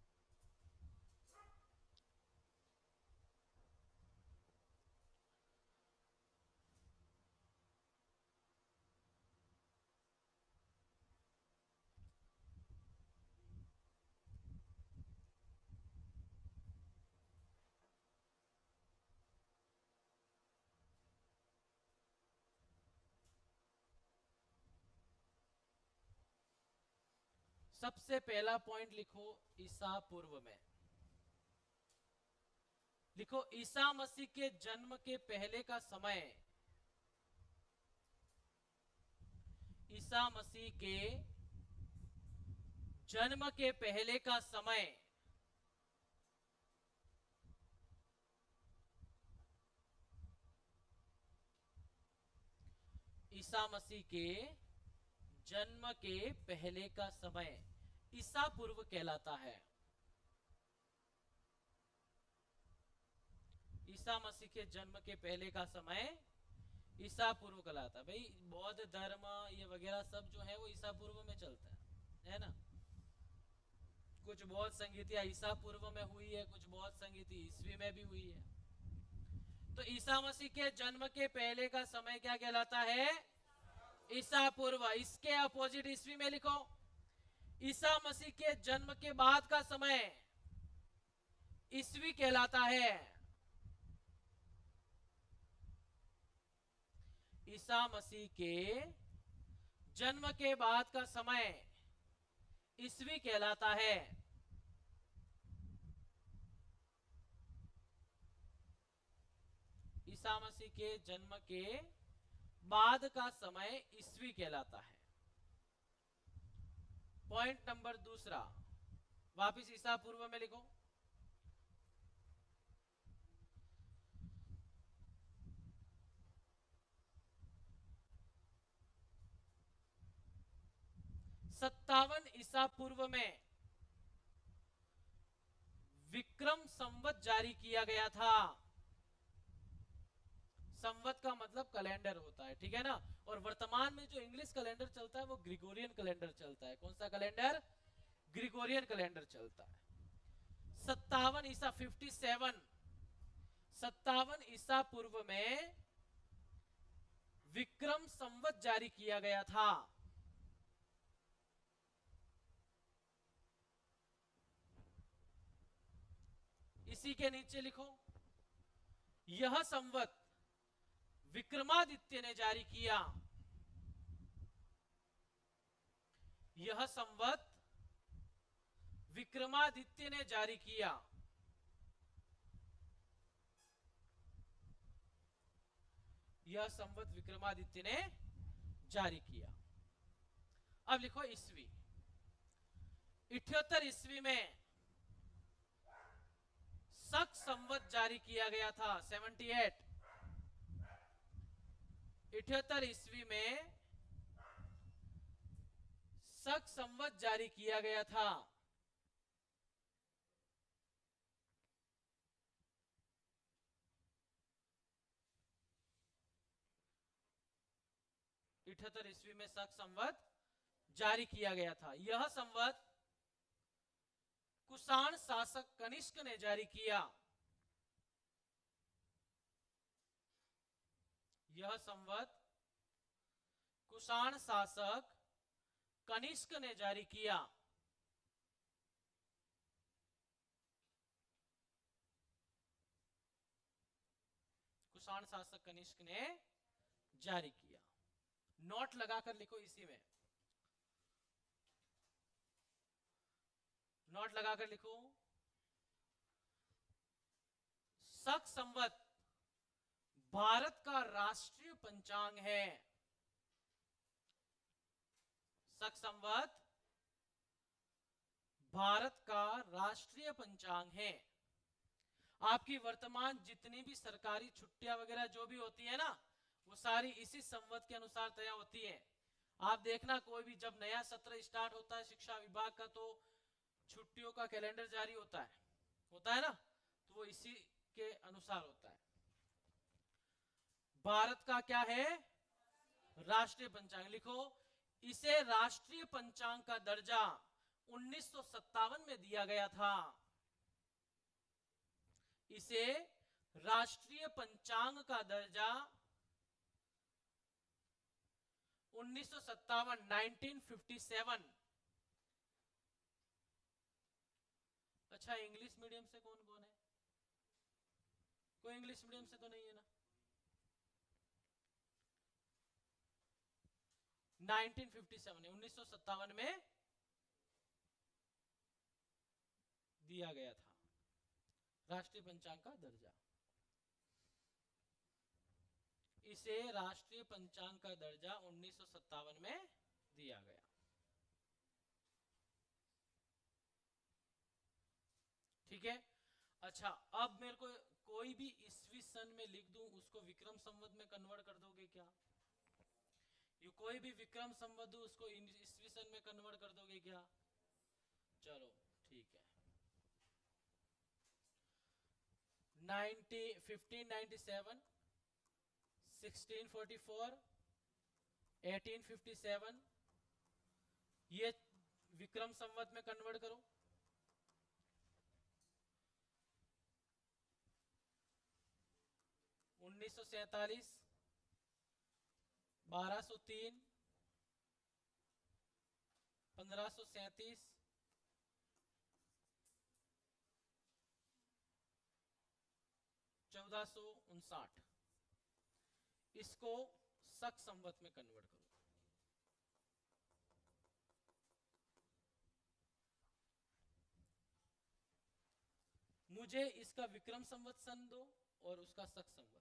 सबसे पहला पॉइंट लिखो ईसा पूर्व में, लिखो ईसा मसीह के जन्म के पहले का समय, ईसा मसीह के जन्म के पहले का समय ईसा मसीह के जन्म के पहले का समय ईसा पूर्व कहलाता है। ईसा मसीह के जन्म के पहले का समय ईसा पूर्व कहलाता है। भाई बौद्ध धर्म ये वगैरह सब जो है वो ईसा पूर्व में चलता है ना। कुछ बौद्ध संगीतियां ईसा पूर्व में हुई है, कुछ बौद्ध संगीति ईस्वी में भी हुई है। तो ईसा मसीह के जन्म के पहले का समय क्या कहलाता है? ईसा पूर्व। इसके अपोजिट ईस्वी में लिखो ईसा मसीह के जन्म के बाद का समय ईस्वी कहलाता है। ईसा मसीह के जन्म के बाद का समय ईस्वी कहलाता है। ईसा मसीह के जन्म के बाद का समय ईस्वी कहलाता है। पॉइंट नंबर दूसरा, वापिस ईसा पूर्व में लिखो। सत्तावन ईसा पूर्व में विक्रम संवत जारी किया गया था। संवत का मतलब कैलेंडर होता है, ठीक है ना। और वर्तमान में जो इंग्लिश कैलेंडर चलता है वो ग्रिगोरियन कैलेंडर चलता है। कौन सा कैलेंडर? ग्रिगोरियन कैलेंडर चलता है। 57 ईसा 57 57 ईसा पूर्व में विक्रम संवत जारी किया गया था। इसी के नीचे लिखो यह संवत विक्रमादित्य ने जारी किया। यह संवत विक्रमादित्य ने जारी किया। यह संवत विक्रमादित्य ने जारी किया। अब लिखो ईस्वी। 78 ईस्वी में शक संवत जारी किया गया था। 78 78 ईस्वी में शक संवत जारी किया गया था। इठहत्तर ईस्वी में शक संवत जारी किया गया था। यह संवत कुषाण शासक कनिष्क ने जारी किया। यह संवत कुषाण शासक कनिष्क ने जारी किया। कुषाण शासक कनिष्क ने जारी किया। नोट लगाकर लिखो इसी में, नोट लगाकर लिखो शक संवत भारत का राष्ट्रीय पंचांग है। शक संवत भारत का राष्ट्रीय पंचांग है। आपकी वर्तमान जितनी भी सरकारी छुट्टियां वगैरह जो भी होती है ना, वो सारी इसी संवत के अनुसार तय होती है। आप देखना कोई भी जब नया सत्र स्टार्ट होता है शिक्षा विभाग का, तो छुट्टियों का कैलेंडर जारी होता है ना, तो वो इसी के अनुसार होता है। भारत का क्या है? राष्ट्रीय पंचांग। लिखो इसे राष्ट्रीय पंचांग का दर्जा 1957 में दिया गया था। इसे राष्ट्रीय पंचांग का दर्जा 1957 अच्छा, इंग्लिश मीडियम से कौन कौन है? कोई इंग्लिश मीडियम से तो नहीं है ना? 1957 में दिया गया था राष्ट्रीय पंचांग का दर्जा। इसे राष्ट्रीय पंचांग का दर्जा 1957 में दिया गया। ठीक है। अच्छा, अब मेरे को कोई भी ईस्वी सन में लिख दूं, उसको विक्रम संवत में कन्वर्ट कर दोगे क्या? ये कोई भी विक्रम संवत दूं, उसको ईस्वी सन में कन्वर्ट कर दोगे क्या? चलो ठीक है। 1597, 1644, 1857, ये विक्रम संवत में कन्वर्ट करो। 1947, 1203, 1537, 1459, इसको शक संवत में कन्वर्ट करो। मुझे इसका विक्रम संवत सन दो और उसका शक संवत।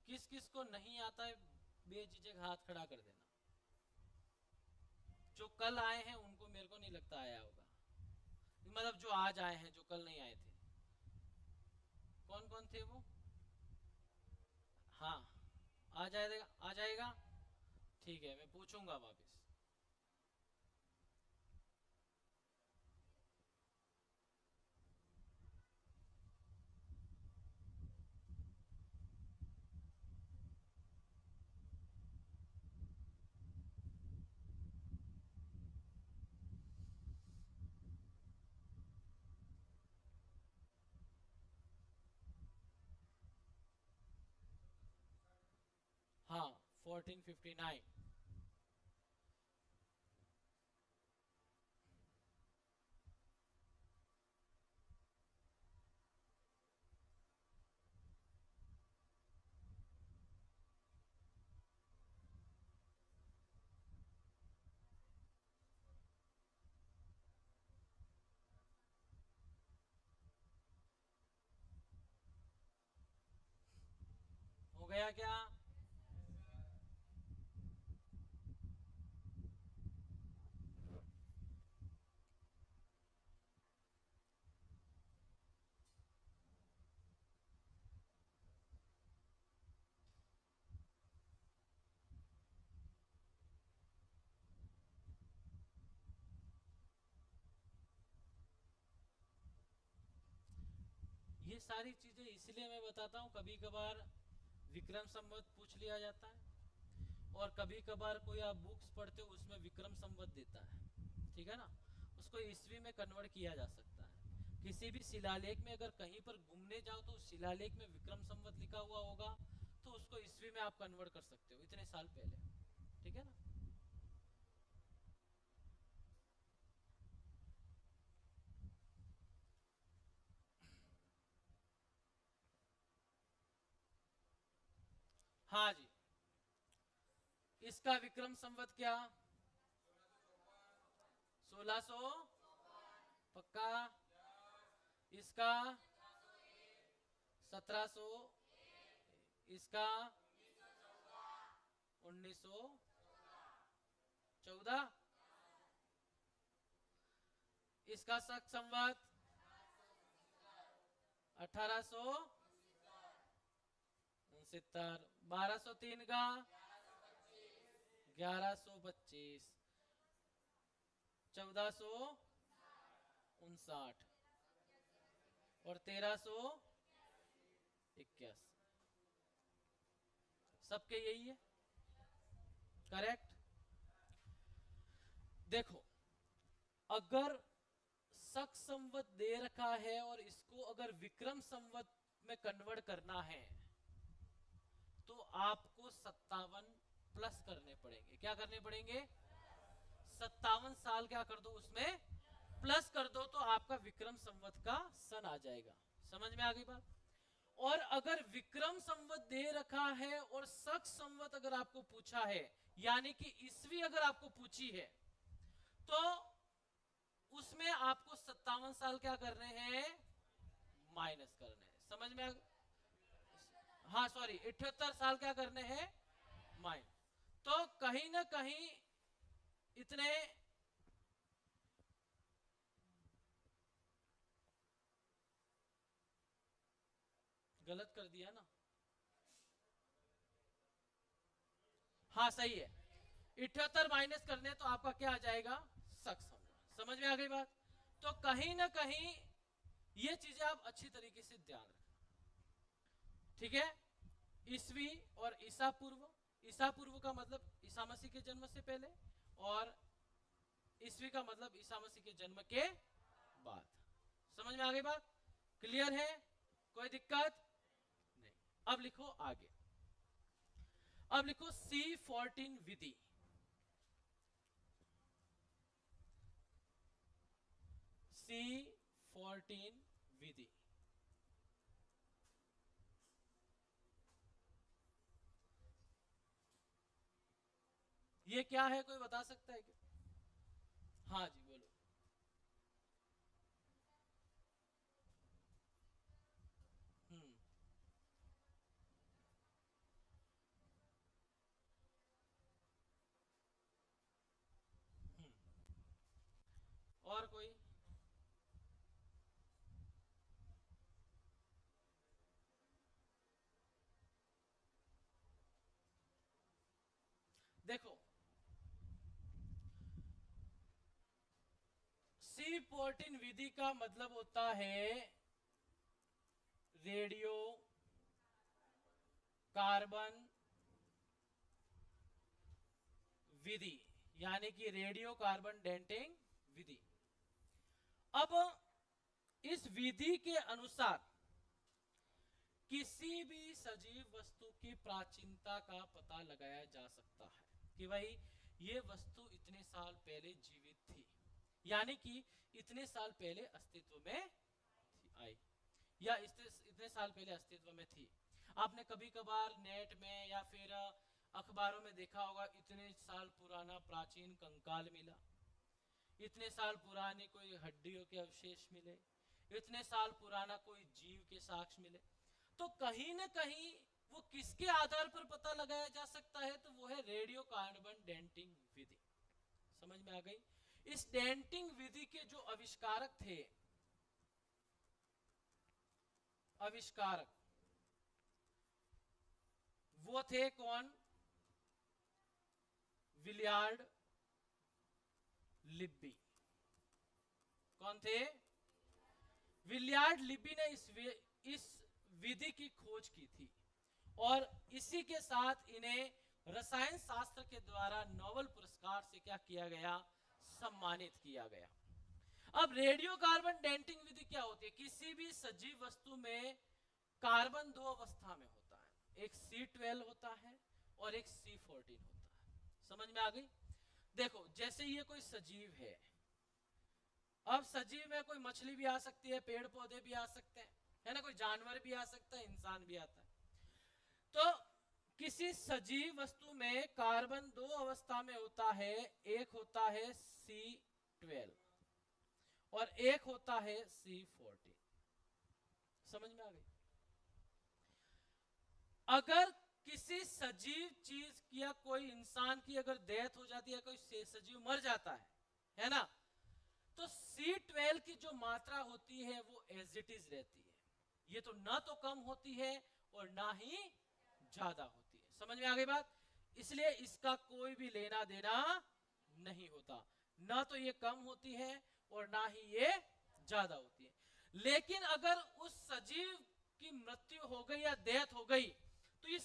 किस किस को नहीं आता है बेझिझक हाथ खड़ा कर देना। जो कल आए हैं उनको मेरे को नहीं लगता आया होगा, मतलब जो आज आए हैं, जो कल नहीं आए थे। कौन कौन थे वो? हाँ, आ जाएगा, आ जाएगा। ठीक है, मैं पूछूंगा वापस। हाँ, 1459। हो गया क्या? ये सारी चीजें इसलिए मैं बताता हूँ, कभी कभार विक्रम संवत पूछ लिया जाता है, और कभी कभार कोई आप बुक्स पढ़ते हो उसमें विक्रम संवत देता है, ठीक है ना, उसको ईस्वी में कन्वर्ट किया जा सकता है। किसी भी शिलालेख में अगर कहीं पर घूमने जाओ तो उस शिलालेख में विक्रम संवत लिखा हुआ होगा, तो उसको ईस्वी में आप कन्वर्ट कर सकते हो, इतने साल पहले। ठीक है ना? हाँ जी, इसका विक्रम संवत क्या? 1600 पक्का। इसका 1700, इसका 1914, इसका शक संवत 1869, 1203 का 1125, 1459 और 1381। सबके यही है, करेक्ट। देखो, अगर शक संवत दे रखा है और इसको अगर विक्रम संवत में कन्वर्ट करना है तो आपको 57 प्लस करने पड़ेंगे। क्या करने पड़ेंगे? 57 साल क्या कर दो उसमें प्लस कर दो तो आपका विक्रम संवत का सन आ जाएगा। समझ में आ गई बात? और अगर विक्रम संवत दे रखा है और शक संवत अगर आपको पूछा है, यानी कि ईस्वी अगर आपको पूछी है, तो उसमें आपको 57 साल क्या करने हैं? माइनस करने हैं। समझ में आ गया? हाँ सॉरी, 78 साल क्या करने हैं? माइनस। तो कहीं ना कहीं इतने गलत कर दिया ना? हाँ सही है, 78 माइनस करने तो आपका क्या आ जाएगा? शक संवत। समझ में आ गई बात? तो कहीं ना कहीं ये चीजें आप अच्छी तरीके से ध्यान रखें, ठीक है? ईस्वी और ईसा पूर्व, ईसा पूर्व का मतलब ईसा मसीह के जन्म से पहले, और ईस्वी का मतलब ईसा मसीह के जन्म के बाद। समझ में आ गई बात? क्लियर है? कोई दिक्कत नहीं। अब लिखो आगे, अब लिखो C14 विधि। C14 विधि ये क्या है? कोई बता सकता है क्या? हाँ जी बोलो। हम्म हम्म। और कोई? देखो, C14 विधि का मतलब होता है रेडियो कार्बन विधि, यानी कि रेडियो कार्बन डेंटिंग विधि। अब इस विधि के अनुसार किसी भी सजीव वस्तु की प्राचीनता का पता लगाया जा सकता है कि भाई ये वस्तु इतने साल पहले जीवित थी, यानी कि इतने साल पहले अस्तित्व में आई, या इतने साल पहले अस्तित्व में थी। आपने कभी कभार नेट में या फिर अखबारों में देखा होगा, इतने साल पुराना प्राचीन कंकाल मिला, इतने साल पुरानी कोई हड्डियों के अवशेष मिले, इतने साल पुराना कोई जीव के साक्ष्य मिले। तो कहीं ना कहीं वो किसके आधार पर पता लगाया जा सकता है? तो वो है रेडियो कार्बन डेंटिंग विधि। समझ में आ गई? इस डेंटिंग विधि के जो आविष्कारक थे, आविष्कारक वो थे कौन? Willard Libby. कौन थे? विलियर्ड लिब्बी ने इस विधि की खोज की थी और इसी के साथ इन्हें रसायन शास्त्र के द्वारा नोबेल पुरस्कार से क्या किया गया? सम्मानित किया गया। अब रेडियो कार्बन डेंटिंग विधि क्या होती है? किसी भी सजीव वस्तु में कार्बन दो अवस्था में होता है, एक C12 होता है और एक C14 होता है। समझ में आ गई? देखो, जैसे ये कोई सजीव अब सजीव में कोई मछली भी आ सकती है, पेड़ पौधे भी आ सकते हैं, है ना, कोई जानवर भी आ सकता है, इंसान भी आता है। तो किसी सजीव वस्तु में कार्बन दो अवस्था में होता है, एक होता है C12 और एक होता है C14। समझ में आ गई? अगर किसी सजीव चीज या कोई इंसान की अगर डेथ हो जाती है, कोई सजीव मर जाता है ना, तो C12 की जो मात्रा होती है वो एज इट इज रहती है। ये तो ना तो कम होती है और ना ही ज्यादा होती है। समझ में आ गई बात? इसलिए इसका कोई भी लेना देना नहीं होता, ना तो ये कम होती है और ना ही ये ज्यादा होती है। लेकिन अगर उस सजीव की मृत्यु हो गई या डेथ हो गई तो ये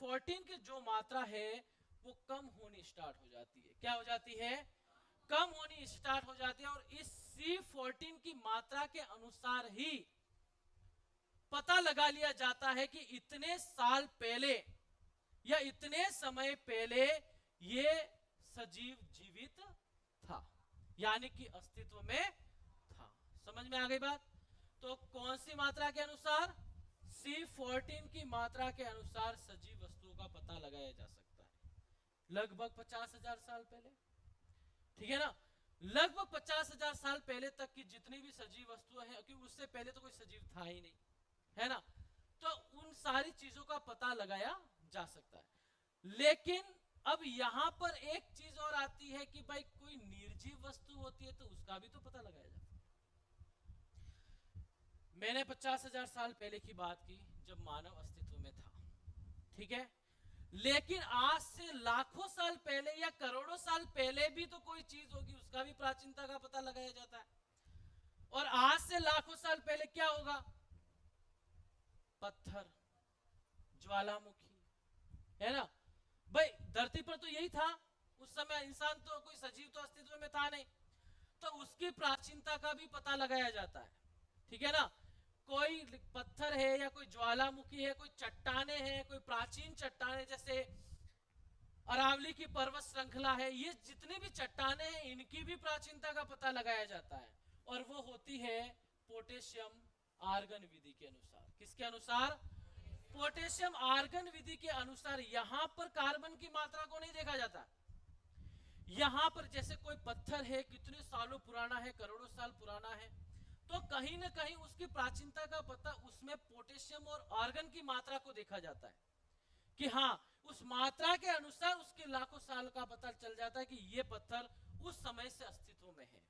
14 की जो मात्रा है वो कम होनी स्टार्ट हो जाती है। क्या हो जाती है? कम होनी स्टार्ट हो जाती है। और इस C14 की मात्रा के अनुसार ही पता लगा लिया जाता है कि इतने साल पहले या इतने समय पहले ये सजीव जीवित था, यानी कि अस्तित्व में था। समझ में आ गई बात? तो कौन सी मात्रा के अनुसार? C14 की मात्रा के अनुसार सजीव वस्तुओं का पता लगाया जा सकता है लगभग 50,000 साल पहले। ठीक है ना? लगभग 50,000 साल पहले तक की जितनी भी सजीव वस्तुएं हैं, क्योंकि उससे पहले तो कोई सजीव था ही नहीं, है ना, तो उन सारी चीजों का पता लगाया जा सकता है। लेकिन अब यहां पर एक चीज और आती है कि भाई कोई निर्जीव वस्तु होती है तो उसका भी तो पता लगाया जाता है। मैंने 50,000 साल पहले की बात की जब मानव अस्तित्व में था, ठीक है, लेकिन आज से लाखों साल पहले या करोड़ों साल पहले भी तो कोई चीज होगी, उसका भी प्राचीनता का पता लगाया जाता है। और आज से लाखों साल पहले क्या होगा? पत्थर, ज्वालामुखी, है ना भाई? धरती पर तो यही था उस समय, इंसान तो कोई सजीव तो अस्तित्व में था नहीं, तो उसकी प्राचीनता का भी पता लगाया जाता है। ठीक है ना? कोई पत्थर है या कोई ज्वालामुखी है, कोई चट्टाने हैं, कोई प्राचीन चट्टाने जैसे अरावली की पर्वत श्रृंखला है, ये जितनी भी चट्टाने हैं इनकी भी प्राचीनता का पता लगाया जाता है। और वो होती है पोटेशियम आर्गन विधि के अनुसार। किसके अनुसार? पोटेशियम आर्गन विधि के अनुसार। यहां पर कार्बन की मात्रा को नहीं देखा जाता। यहां पर जैसे कोई पत्थर है, कितने सालों पुराना है, करोड़ों साल पुराना है, तो कहीं ना कहीं उसकी प्राचीनता का पता उसमें पोटेशियम और आर्गन की मात्रा को देखा जाता है कि हाँ, उस मात्रा के अनुसार उसके लाखों साल का पता चल जाता है कि ये पत्थर उस समय से अस्तित्व में है,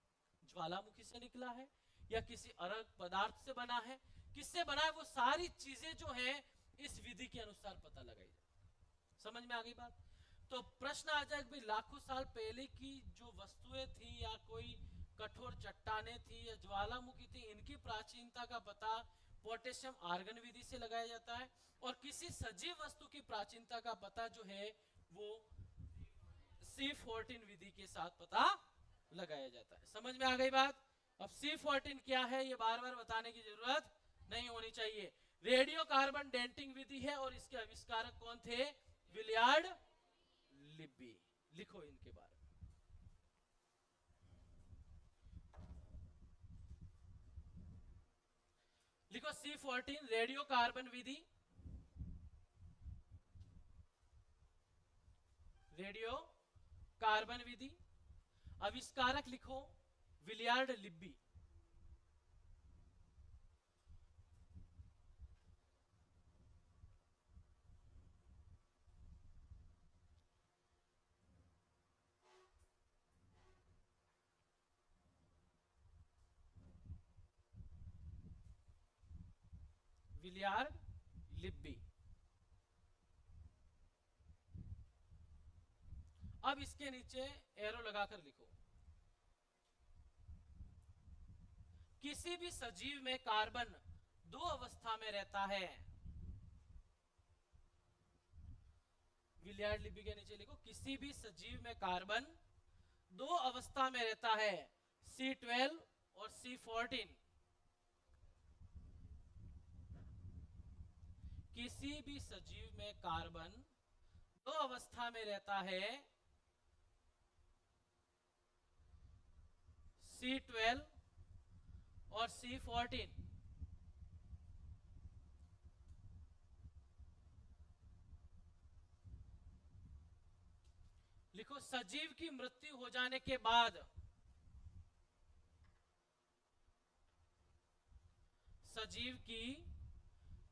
ज्वालामुखी से निकला है या किसी अलग पदार्थ से बना है, किससे बना है, वो सारी चीजें जो है इस विधि के अनुसार पता लगाई जाती। समझ में आ गई बात? तो प्रश्न आ जाए भाई लाखों साल पहले की जो वस्तुएं थी या कोई कठोर चट्टाने थी या ज्वालामुखी थी, इनकी प्राचीनता का पता पोटेशियम आर्गन विधि से लगाया जाता है। और किसी सजीव वस्तु की प्राचीनता का पता जो है वो C14 विधि के साथ पता लगाया जाता है। समझ में आ गई बात? अब C14 क्या है ये बार बार बताने की जरूरत नहीं होनी चाहिए। रेडियो कार्बन डेंटिंग विधि है और इसके आविष्कारक कौन थे? Willard Libby. लिखो इनके बारे में। लिखो C14 रेडियो कार्बन विधि, रेडियो कार्बन विधि, आविष्कारक लिखो विलियर्ड लिब्बी। Willard Libby. अब इसके नीचे एरो लगाकर लिखो, किसी भी सजीव में कार्बन दो अवस्था में रहता है। विलियर्ड लिब्बी के नीचे लिखो, किसी भी सजीव में कार्बन दो अवस्था में रहता है, C12 और C14। किसी भी सजीव में कार्बन दो अवस्था में रहता है, C12 और C14। लिखो सजीव की मृत्यु हो जाने के बाद, सजीव की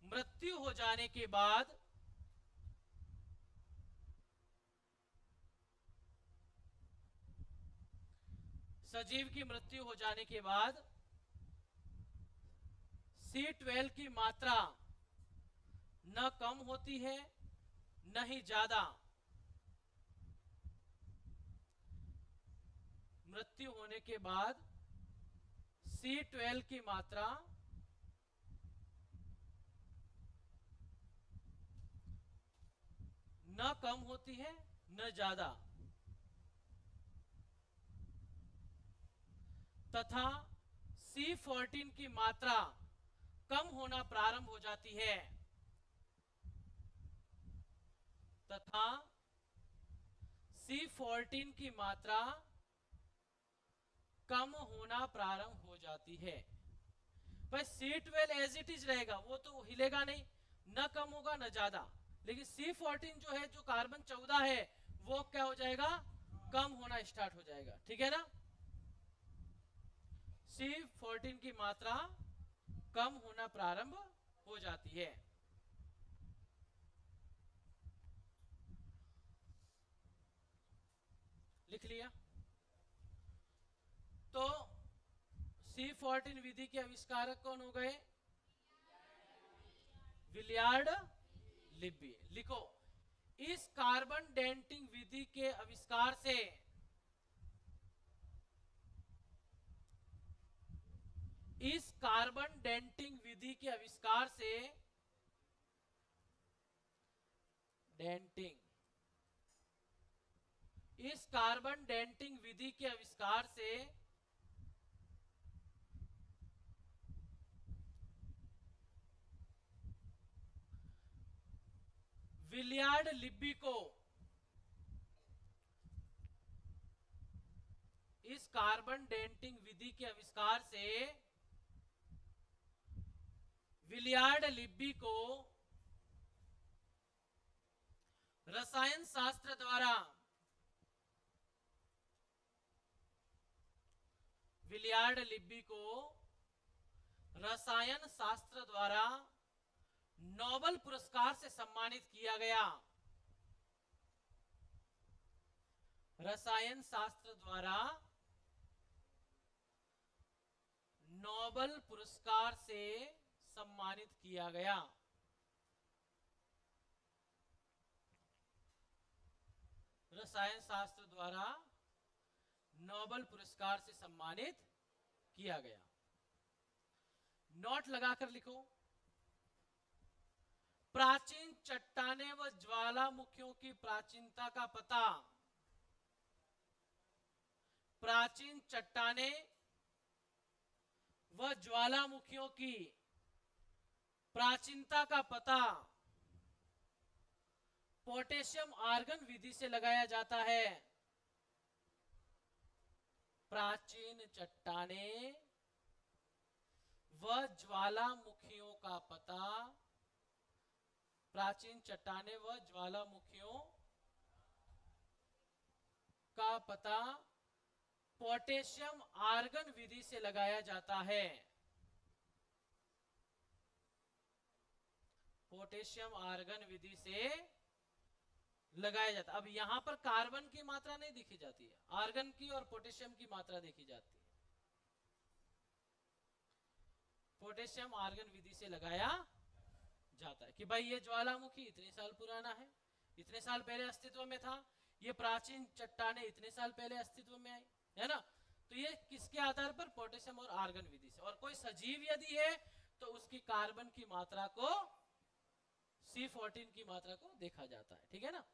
मृत्यु हो जाने के बाद सजीव की मृत्यु हो जाने के बाद C12 की मात्रा न कम होती है न ही ज्यादा। मृत्यु होने के बाद C12 की मात्रा न कम होती है न ज्यादा, तथा C14 की मात्रा कम होना प्रारंभ हो जाती है, तथा C14 की मात्रा कम होना प्रारंभ हो जाती है। भाई C12 एज इट इज रहेगा, वो तो हिलेगा नहीं, न कम होगा न ज्यादा, लेकिन C14 जो है, जो कार्बन 14 है, वो क्या हो जाएगा, कम होना स्टार्ट हो जाएगा। ठीक है ना, C14 की मात्रा कम होना प्रारंभ हो जाती है। लिख लिया। तो C14 विधि के आविष्कारक कौन हो गए, विलियर्ड लिब्बी। लिखो, इस कार्बन डेंटिंग विधि के आविष्कार से इस कार्बन डेंटिंग विधि के आविष्कार से डेंटिंग इस कार्बन डेंटिंग विधि के आविष्कार से विलियर्ड लिब्बी को इस कार्बन डेंटिंग विधि के आविष्कार से विलियर्ड लिब्बी को रसायन शास्त्र द्वारा विलियर्ड लिब्बी को रसायन शास्त्र द्वारा नोबेल पुरस्कार से सम्मानित किया गया। रसायन शास्त्र द्वारा नोबेल पुरस्कार से सम्मानित किया गया। रसायन शास्त्र द्वारा नोबेल पुरस्कार से सम्मानित किया गया। नोट लगाकर लिखो, प्राचीन चट्टानें व ज्वालामुखियों की प्राचीनता का पता, प्राचीन चट्टानें व ज्वालामुखियों की प्राचीनता का पता पोटेशियम आर्गन विधि से लगाया जाता है। प्राचीन चट्टानें व ज्वालामुखियों का पता, प्राचीन चट्टानें व ज्वालामुखियों का पता पोटेशियम आर्गन विधि से लगाया जाता है। पोटेशियम आर्गन विधि से लगाया जाता है। अब यहां पर कार्बन की मात्रा नहीं देखी जाती है, आर्गन की और पोटेशियम की मात्रा देखी जाती है। पोटेशियम आर्गन विधि से लगाया जाता है कि भाई ये ज्वालामुखी इतने साल पुराना है, इतने साल पहले अस्तित्व में था, ये प्राचीन चट्टानें इतने साल पहले अस्तित्व में आई, है ना। तो ये किसके आधार पर, पोटेशियम और आर्गन विधि से। और कोई सजीव यदि है तो उसकी कार्बन की मात्रा को, C14 की मात्रा को देखा जाता है। ठीक है ना,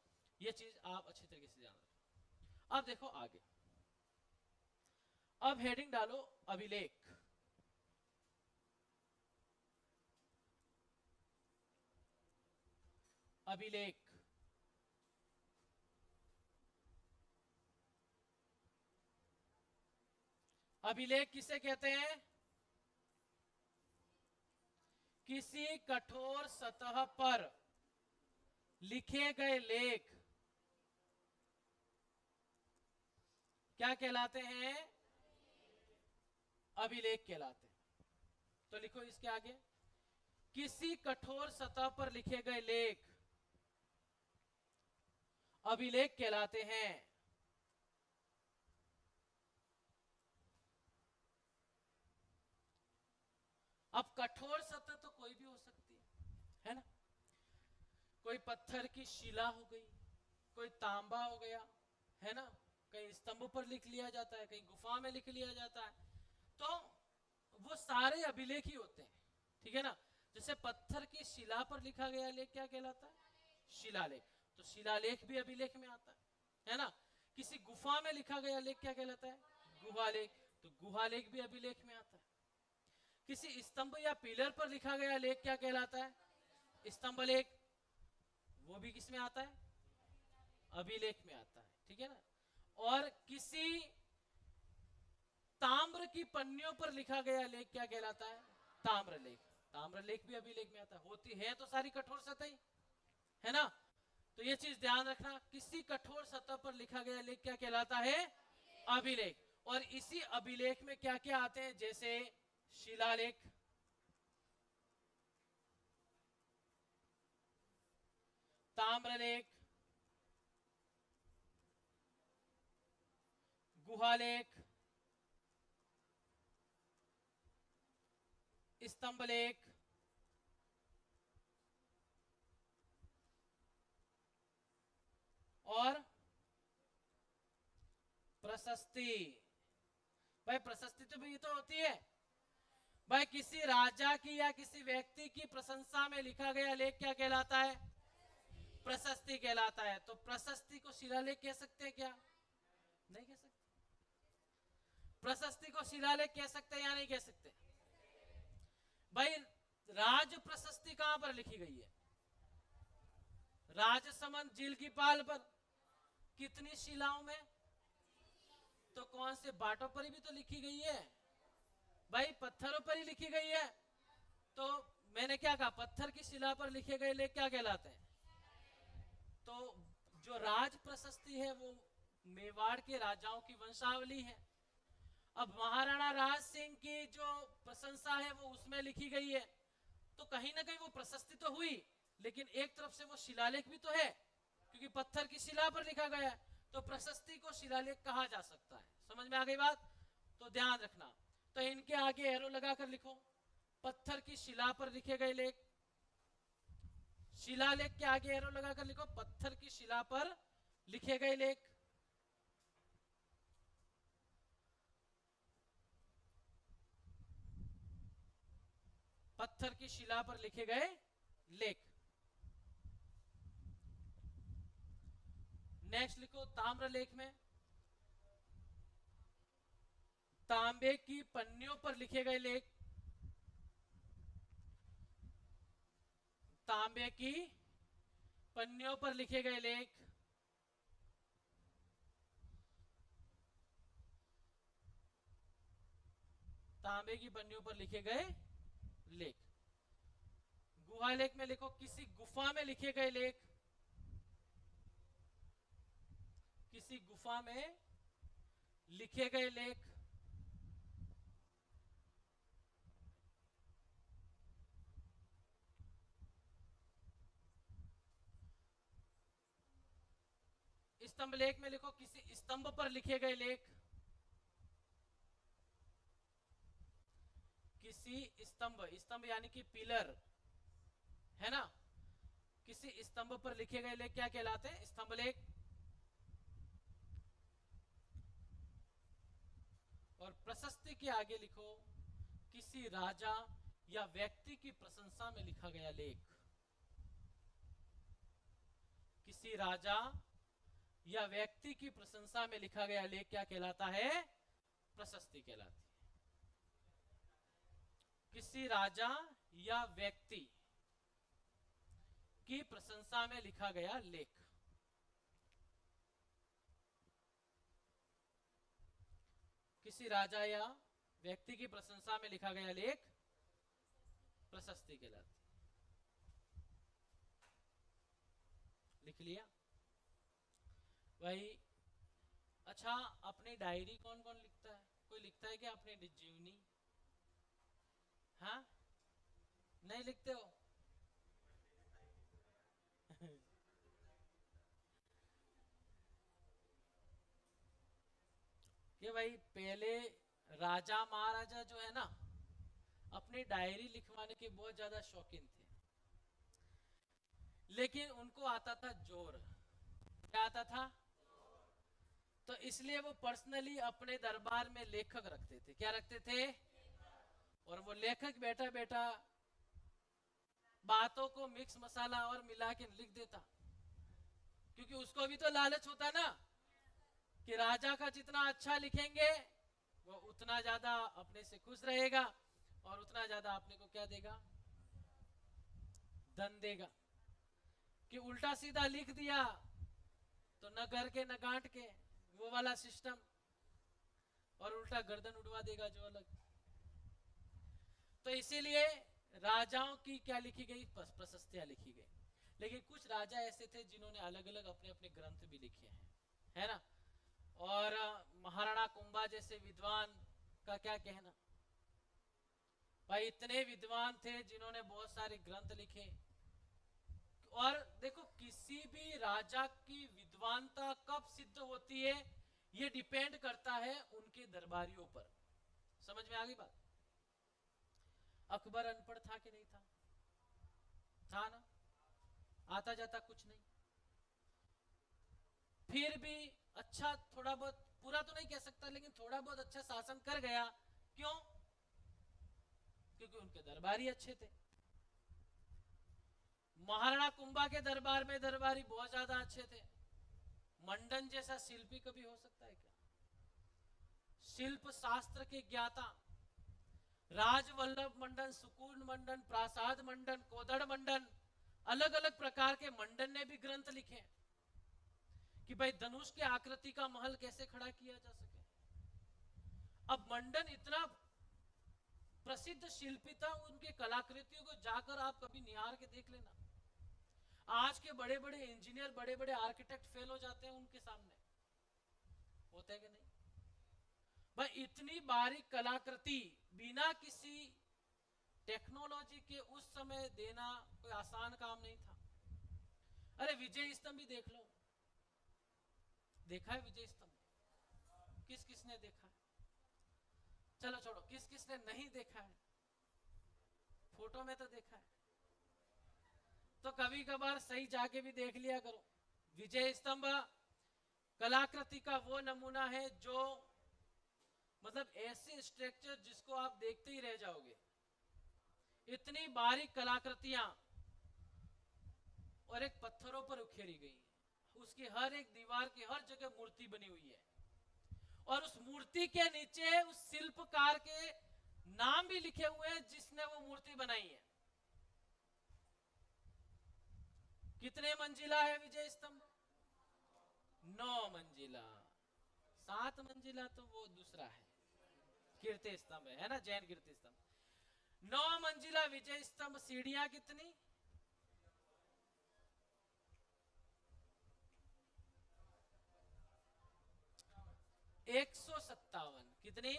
ये चीज आप अच्छी तरीके से जान रहे। अब देखो आगे, अब हेडिंग डालो अभिलेख। अभिलेख अभिलेख किसे कहते हैं, किसी कठोर सतह पर लिखे गए लेख क्या कहलाते हैं, अभिलेख कहलाते हैं। तो लिखो इसके आगे, किसी कठोर सतह पर लिखे गए लेख अभिलेख कहलाते हैं। अब कठोर सतह तो कोई भी हो सकती है ना, कोई पत्थर की शिला हो गई, कोई तांबा हो गया, है ना, कहीं स्तंभ पर लिख लिया जाता है, कहीं गुफा में लिख लिया जाता है, तो वो सारे अभिलेख ही होते हैं। ठीक है ना, जैसे पत्थर की शिला पर लिखा गया लेख क्या कहलाता है, शिलालेख। तो शिलालेख भी अभिलेख में आता है ना। किसी गुफा में लिखा गया लेख क्या कहलाता है? गुहालेख। तो गुहालेख भी अभिलेख में आता है। किसी स्तंभ या पिलर पर लिखा गया लेख क्या कहलाता है? स्तंभ लेख। वो भी किस में आता है? अभिलेख में आता है, ठीक है ना। और किसी ताम्र की पन्नियों पर लिखा गया लेख क्या कहलाता है? ताम्र लेख। ताम्र लेख भी अभिलेख में आता है। होती है तो सारी कठोर सतह है ना। तो ये चीज ध्यान रखना, किसी कठोर सतह पर लिखा गया लेख क्या कहलाता है? अभिलेख। और इसी अभिलेख में क्या क्या आते हैं? जैसे शिलालेख, ताम्रलेख, गुहालेख, स्तंभलेख, और प्रशस्ति। भाई प्रशस्ति तो भी तो होती है भाई। किसी राजा की या किसी व्यक्ति की प्रशंसा में लिखा गया लेख क्या कहलाता है? प्रशस्ति कहलाता है। तो प्रशस्ति को शिलालेख कह सकते हैं क्या? नहीं कह सकते। प्रशस्ति को शिलालेख कह सकते हैं या नहीं कह सकते? भाई राज प्रशस्ति कहां पर लिखी गई है? राजसमंद झील की पाल पर। कितनी शिलाओं में? तो कौन से बाटों पर भी तो लिखी गई है भाई, पत्थरों पर ही लिखी गई है। तो मैंने क्या कहा? पत्थर की शिला पर लिखे गए लेख क्या कहलाते हैं? तो जो राज प्रशस्ति है वो मेवाड़ के राजाओं की वंशावली है। अब महाराणा राज सिंह की जो प्रशंसा है वो उसमें लिखी गई है, तो कहीं ना कहीं वो प्रशस्ति तो हुई, लेकिन एक तरफ से वो शिलालेख भी तो है, क्योंकि पत्थर की शिला पर लिखा गया है। तो प्रशस्ति को शिलालेख कहा जा सकता है। समझ में आ गई बात? तो ध्यान रखना। तो इनके आगे एरो लगाकर लिखो, पत्थर की शिला पर लिखे गए लेख। शिलालेख के आगे एरो लगाकर लिखो, पत्थर की शिला पर लिखे गए लेख। पत्थर की शिला पर लिखे गए लेख। नेक्स्ट लिखो ताम्र लेख में तांबे की पन्नियों पर लिखे गए लेख। तांबे की पन्नियों पर लिखे गए लेख। तांबे की पन्नियों पर लिखे गए लेख। गुहालेख में लिखो किसी गुफा में लिखे गए लेख। किसी गुफा में लिखे गए लेख। स्तंभ लेख में लिखो किसी स्तंभ पर लिखे गए लेख। किसी स्तंभ, स्तंभ यानी कि पिलर है ना, किसी स्तंभ पर लिखे गए लेख क्या कहलाते हैं? स्तंभ लेख। और प्रशस्ति के आगे लिखो किसी राजा या व्यक्ति की प्रशंसा में लिखा गया लेख। किसी राजा या व्यक्ति की प्रशंसा में लिखा गया लेख क्या कहलाता है? प्रशस्ति कहलाती है। किसी राजा या व्यक्ति की प्रशंसा में लिखा गया लेख। किसी राजा या व्यक्ति की प्रशंसा में लिखा गया लेख प्रशस्ति कहलाती है। लिख लिया भाई? अच्छा, अपनी डायरी कौन कौन लिखता है? कोई लिखता है क्या अपनी जीवनी? हाँ, नहीं लिखते हो? ये भाई पहले राजा महाराजा जो है ना, अपनी डायरी लिखवाने के बहुत ज्यादा शौकीन थे, लेकिन उनको आता था जोर। क्या आता था? तो इसलिए वो पर्सनली अपने दरबार में लेखक रखते थे। क्या रखते थे? और वो लेखक बैठा बैठा बातों को मिक्स मसाला और मिला के लिख देता। क्योंकि उसको भी तो लालच होता ना कि राजा का जितना अच्छा लिखेंगे वो उतना ज्यादा अपने से खुश रहेगा और उतना ज्यादा अपने को क्या देगा, धन देगा। कि उल्टा सीधा लिख दिया तो न कर के न गांठ के, वो वाला सिस्टम, और उल्टा गर्दन उड़वा देगा जो अलग। तो इसीलिए राजाओं की क्या लिखी गई, प्रशस्तियां लिखी गई। लेकिन कुछ राजा ऐसे थे जिन्होंने अलग अलग अपने अपने ग्रंथ भी लिखे हैं, है ना। और महाराणा कुंभा जैसे विद्वान का क्या कहना, भाई इतने विद्वान थे जिन्होंने बहुत सारे ग्रंथ लिखे। और देखो किसी भी राजा की विद्वानता कब सिद्ध होती है, ये डिपेंड करता है उनके दरबारियों पर। समझ में आ गई बात। अकबर अनपढ़ था कि नहीं था, था ना, आता जाता कुछ नहीं, फिर भी अच्छा थोड़ा बहुत, पूरा तो नहीं कह सकता लेकिन थोड़ा बहुत अच्छा शासन कर गया। क्यों? क्योंकि उनके दरबारी अच्छे थे। महाराणा कुंभा के दरबार में दरबारी बहुत ज्यादा अच्छे थे। मंडन जैसा शिल्पी कभी हो सकता है क्या? शिल्प शास्त्र के ज्ञाता राजवल्लभ मंडन, सुकून मंडन, प्रासाद मंडन, कोदड़ मंडन, अलग अलग प्रकार के मंडन ने भी ग्रंथ लिखे कि भाई धनुष के आकृति का महल कैसे खड़ा किया जा सके। अब मंडन इतना प्रसिद्ध शिल्पी था, उनके कलाकृतियों को जाकर आप कभी निहार के देख लेना। आज के बड़े बड़े इंजीनियर, बड़े बड़े आर्किटेक्ट फेल हो जाते हैं उनके सामने, होते हैं कि नहीं भाई। इतनी बारीक कलाकृति बिना किसी टेक्नोलॉजी के उस समय देना कोई आसान काम नहीं था। अरे विजय स्तंभ भी देख लो, देखा है विजय स्तंभ? किस किसने देखा है? चलो छोड़ो, किस किसने नहीं देखा है? फोटो में तो देखा है, तो कभी कभार सही जाके भी देख लिया करो। विजय स्तंभ कलाकृति का वो नमूना है जो मतलब ऐसे स्ट्रक्चर जिसको आप देखते ही रह जाओगे। इतनी बारीक कलाकृतियां और एक पत्थरों पर उखेरी गई, उसकी हर एक दीवार की हर जगह मूर्ति बनी हुई है, और उस मूर्ति के नीचे उस शिल्पकार के नाम भी लिखे हुए हैं जिसने वो मूर्ति बनाई है। कितने मंजिला है विजय स्तंभ? 9 मंजिला। 7 मंजिला तो वो दूसरा है, कीर्ति स्तंभ है ना, जैन कीर्ति स्तंभ। 9 मंजिला विजय स्तंभ। सीढ़ियां कितनी? 157। कितनी?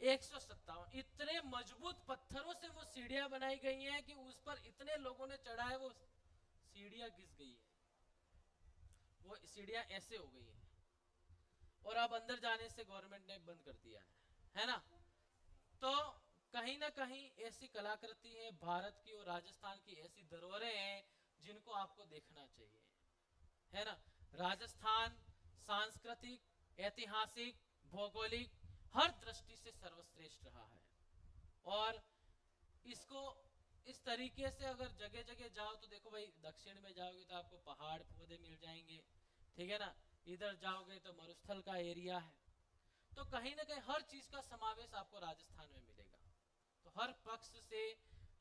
157। इतने मजबूत पत्थरों से वो सीढ़ियां बनाई गई हैं कि उस पर इतने लोगों ने चढ़ा है, वो सीढ़ियां घिस गई है, वो सीढ़ियां ऐसे हो गई है। और अब अंदर जाने से गवर्नमेंट ने बंद कर दिया है ना। तो कहीं ना कहीं ऐसी कलाकृति है भारत की और राजस्थान की, ऐसी धरोहरें हैं जिनको आपको देखना चाहिए, है ना। राजस्थान सांस्कृतिक, ऐतिहासिक, भौगोलिक हर दृष्टि से सर्वश्रेष्ठ रहा है। और इसको इस तरीके से अगर जगह जगह जाओ तो देखो भाई, दक्षिण में जाओगे तो आपको पहाड़ पौधे मिल जाएंगे, ठीक है ना। इधर जाओगे तो मरुस्थल का एरिया है, तो कहीं ना कहीं हर चीज का समावेश आपको राजस्थान में मिलेगा। तो हर पक्ष से,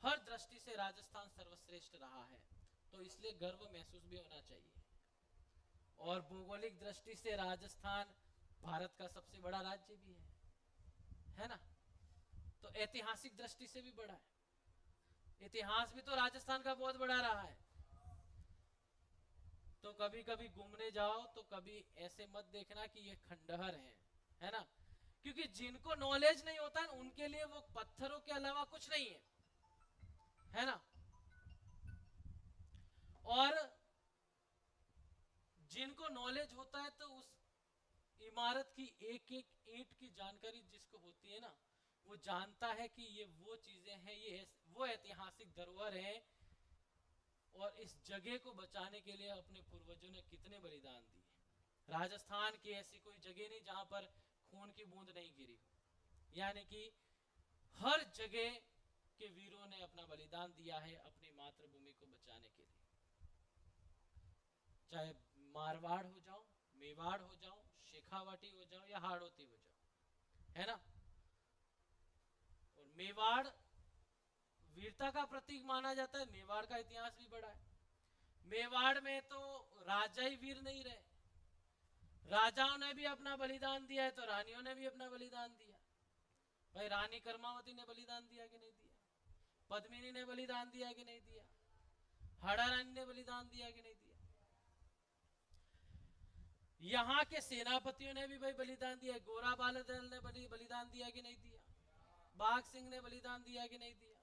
हर दृष्टि से राजस्थान सर्वश्रेष्ठ रहा है, तो इसलिए गर्व महसूस भी होना चाहिए। और भौगोलिक दृष्टि से राजस्थान भारत का सबसे बड़ा राज्य भी है ना। तो ऐतिहासिक दृष्टि से भी बड़ा है, इतिहास भी तो राजस्थान का बहुत बड़ा रहा है। तो कभी कभी घूमने जाओ तो कभी ऐसे मत देखना कि ये खंडहर है ना, क्योंकि जिनको नॉलेज नहीं होता है उनके लिए वो पत्थरों के अलावा कुछ नहीं है ना। और जिनको नॉलेज होता है तो उस इमारत की एक एक ईंट की जानकारी जिसको होती है ना, वो जानता है कि ये वो चीजें हैं, ये वो ऐतिहासिक धरोहर है, और इस जगह को बचाने के लिए अपने पूर्वजों ने कितने बलिदान दिए। राजस्थान की ऐसी कोई जगह नहीं जहां पर खून की बूंद नहीं गिरी हो, यानी कि हर जगह के वीरों ने अपना बलिदान दिया है अपनी मातृभूमि को बचाने के लिए। चाहे मारवाड़ हो जाओ, मेवाड़ हो जाओ, शेखावाटी हो जाओ या हाड़ौती हो जाओ, है ना। और मेवाड़ वीरता का प्रतीक माना जाता है, मेवाड़ का इतिहास भी बड़ा है। मेवाड़ में तो राजा ही वीर नहीं रहे, राजाओं ने भी अपना बलिदान दिया है, तो रानियों ने भी अपना बलिदान दिया। भाई रानी कर्मावती ने बलिदान दिया कि नहीं दिया, पद्मिनी ने बलिदान दिया कि नहीं दिया, हाड़ा रानी ने बलिदान दिया कि नहीं दिया। यहाँ के सेनापतियों ने भी भाई बलिदान दिया, गोरा बालदल ने बलिदान दिया कि नहीं दिया, बाघ सिंह ने बलिदान दिया कि नहीं दिया।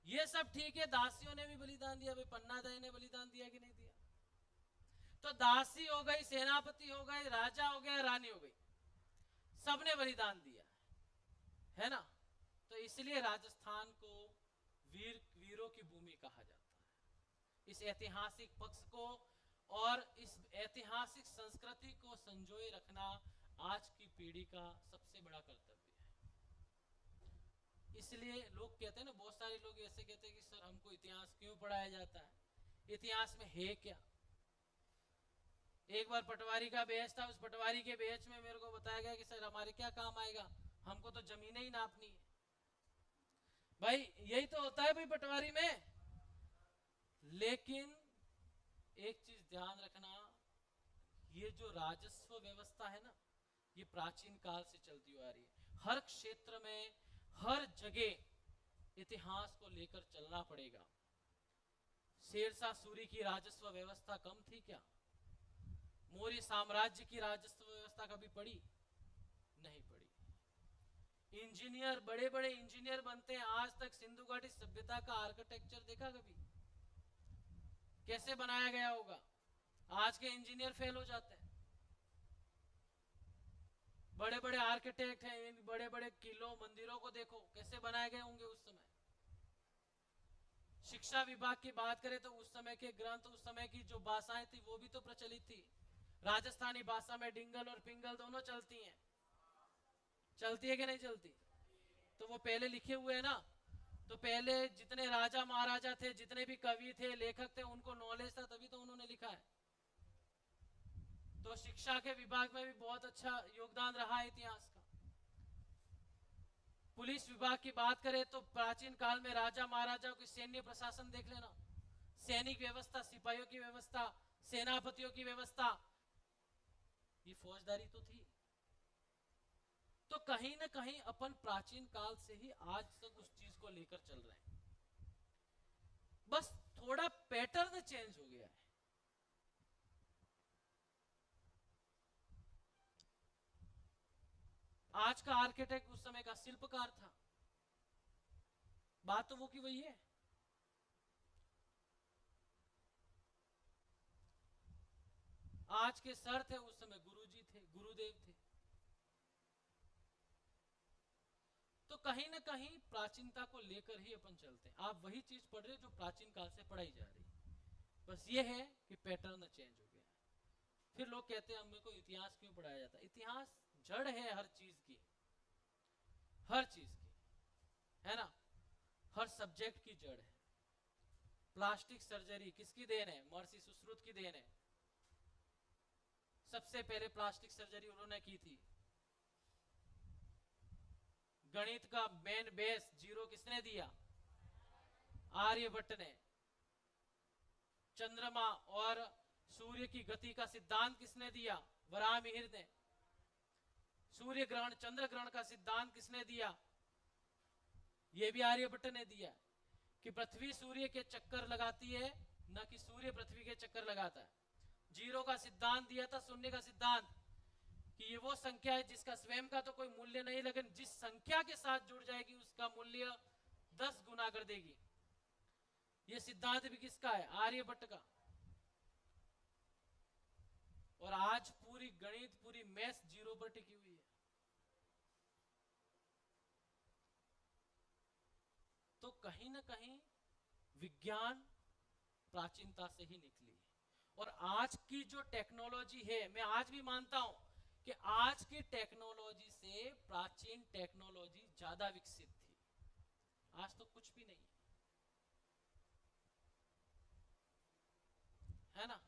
ये सब ठीक है, दासियों ने भी बलिदान दिया, भाई पन्ना दाई ने बलिदान दिया कि नहीं दिया। तो दासी हो गई, सेनापति हो गए, राजा हो गया, रानी हो गई, सबने बलिदान दिया, है ना। तो इसलिए राजस्थान को वीरों की भूमि कहा जाता है। इस ऐतिहासिक पक्ष को और इस ऐतिहासिक संस्कृति को संजोए रखना आज की पीढ़ी का सबसे बड़ा कर्तव्य है। इसलिए लोग कहते हैं ना, बहुत सारे लोग ऐसे कहते हैं कि सर हमको इतिहास क्यों पढ़ाया जाता है, इतिहास में है क्या। एक बार पटवारी का बैच था, उस पटवारी के बैच में मेरे को बताया गया कि सर हमारे क्या काम आएगा, हमको तो जमीनें ही नापनी है। भाई यही तो होता है भाई पटवारी में। लेकिन एक चीज ध्यान रखना, ये जो राजस्व व्यवस्था है ना, ये प्राचीन काल से चलती हुई आ रही है। हर क्षेत्र में, हर जगह इतिहास को लेकर चलना पड़ेगा। शेरशाह सूरी की राजस्व व्यवस्था कम थी क्या? मौर्य साम्राज्य की राजस्व व्यवस्था कभी पड़ी? नहीं पड़ी। इंजीनियर, बड़े बड़े इंजीनियर बनते हैं, आज तक सिंधु घाटी सभ्यता का आर्किटेक्चर देखा कभी? कैसे बनाया गया होगा? आज के इंजीनियर फेल हो जाते हैं। बड़े बड़े आर्किटेक्ट हैं, इन बड़े बड़े किलों मंदिरों को देखो कैसे बनाए गए होंगे उस समय। शिक्षा विभाग की बात करें तो उस समय के ग्रंथ, उस समय की जो भाषाएं थी वो भी तो प्रचलित थी। राजस्थानी भाषा में डिंगल और पिंगल दोनों चलती हैं, चलती है कि नहीं चलती? तो वो पहले लिखे हुए हैं ना। तो पहले जितने राजा महाराजा थे, जितने भी कवि थे, लेखक थे, उनको नॉलेज था, तभी तो उन्होंने लिखा है। तो शिक्षा के विभाग में भी बहुत अच्छा योगदान रहा है इतिहास का। पुलिस विभाग की बात करें तो प्राचीन काल में राजा महाराजाओं की सैन्य प्रशासन देख लेना, सैनिक व्यवस्था, सिपाहियों की व्यवस्था, सेनापतियों की व्यवस्था, ये फौजदारी तो थी। तो कहीं ना कहीं अपन प्राचीन काल से ही आज तक उस चीज को लेकर चल रहे हैं, बस थोड़ा पैटर्न चेंज हो गया है। आज का आर्किटेक्ट उस समय का शिल्पकार था, बात तो वो की वही है। आज के सर थे, उस समय गुरुजी थे, गुरुदेव थे। तो कहीं ना कहीं प्राचीनता को लेकर ही अपन चलते हैं। आप वही चीज पढ़ रहे हो जो प्राचीन काल से पढ़ाई जा रही है, बस ये है कि पैटर्न चेंज हो गया है। फिर लोग कहते हैं हमें को इतिहास क्यों पढ़ाया जाता है? इतिहास जड़ है हर चीज की, हर चीज की, है ना। हर सब्जेक्ट की जड़ है। प्लास्टिक सर्जरी किसकी देन है? महर्षि सुश्रुत की देन है। सबसे पहले प्लास्टिक सर्जरी उन्होंने की थी। गणित का मेन बेस जीरो किसने दिया? आर्यभट्ट ने। चंद्रमा और सूर्य की गति का सिद्धांत किसने दिया? वराहमिहिर ने। सूर्य ग्रहण, चंद्र ग्रहण का सिद्धांत किसने दिया? यह भी आर्यभट्ट ने दिया, कि पृथ्वी सूर्य के चक्कर लगाती है, न कि सूर्य पृथ्वी के चक्कर लगाता है। जीरो का सिद्धांत दिया था, शून्य का सिद्धांत, कि ये वो संख्या है जिसका स्वयं का तो कोई मूल्य नहीं, लेकिन जिस संख्या के साथ जुड़ जाएगी उसका मूल्य 10 गुना कर देगी। ये सिद्धांत भी किसका है? आर्यभट्ट का। और आज पूरी गणित, पूरी मैथ्स जीरो पर टिकी हुई है। तो कहीं ना कहीं विज्ञान प्राचीनता से ही निकली है। और आज की जो टेक्नोलॉजी है, मैं आज भी मानता हूं कि आज की टेक्नोलॉजी से प्राचीन टेक्नोलॉजी ज्यादा विकसित थी। आज तो कुछ भी नहीं है ना।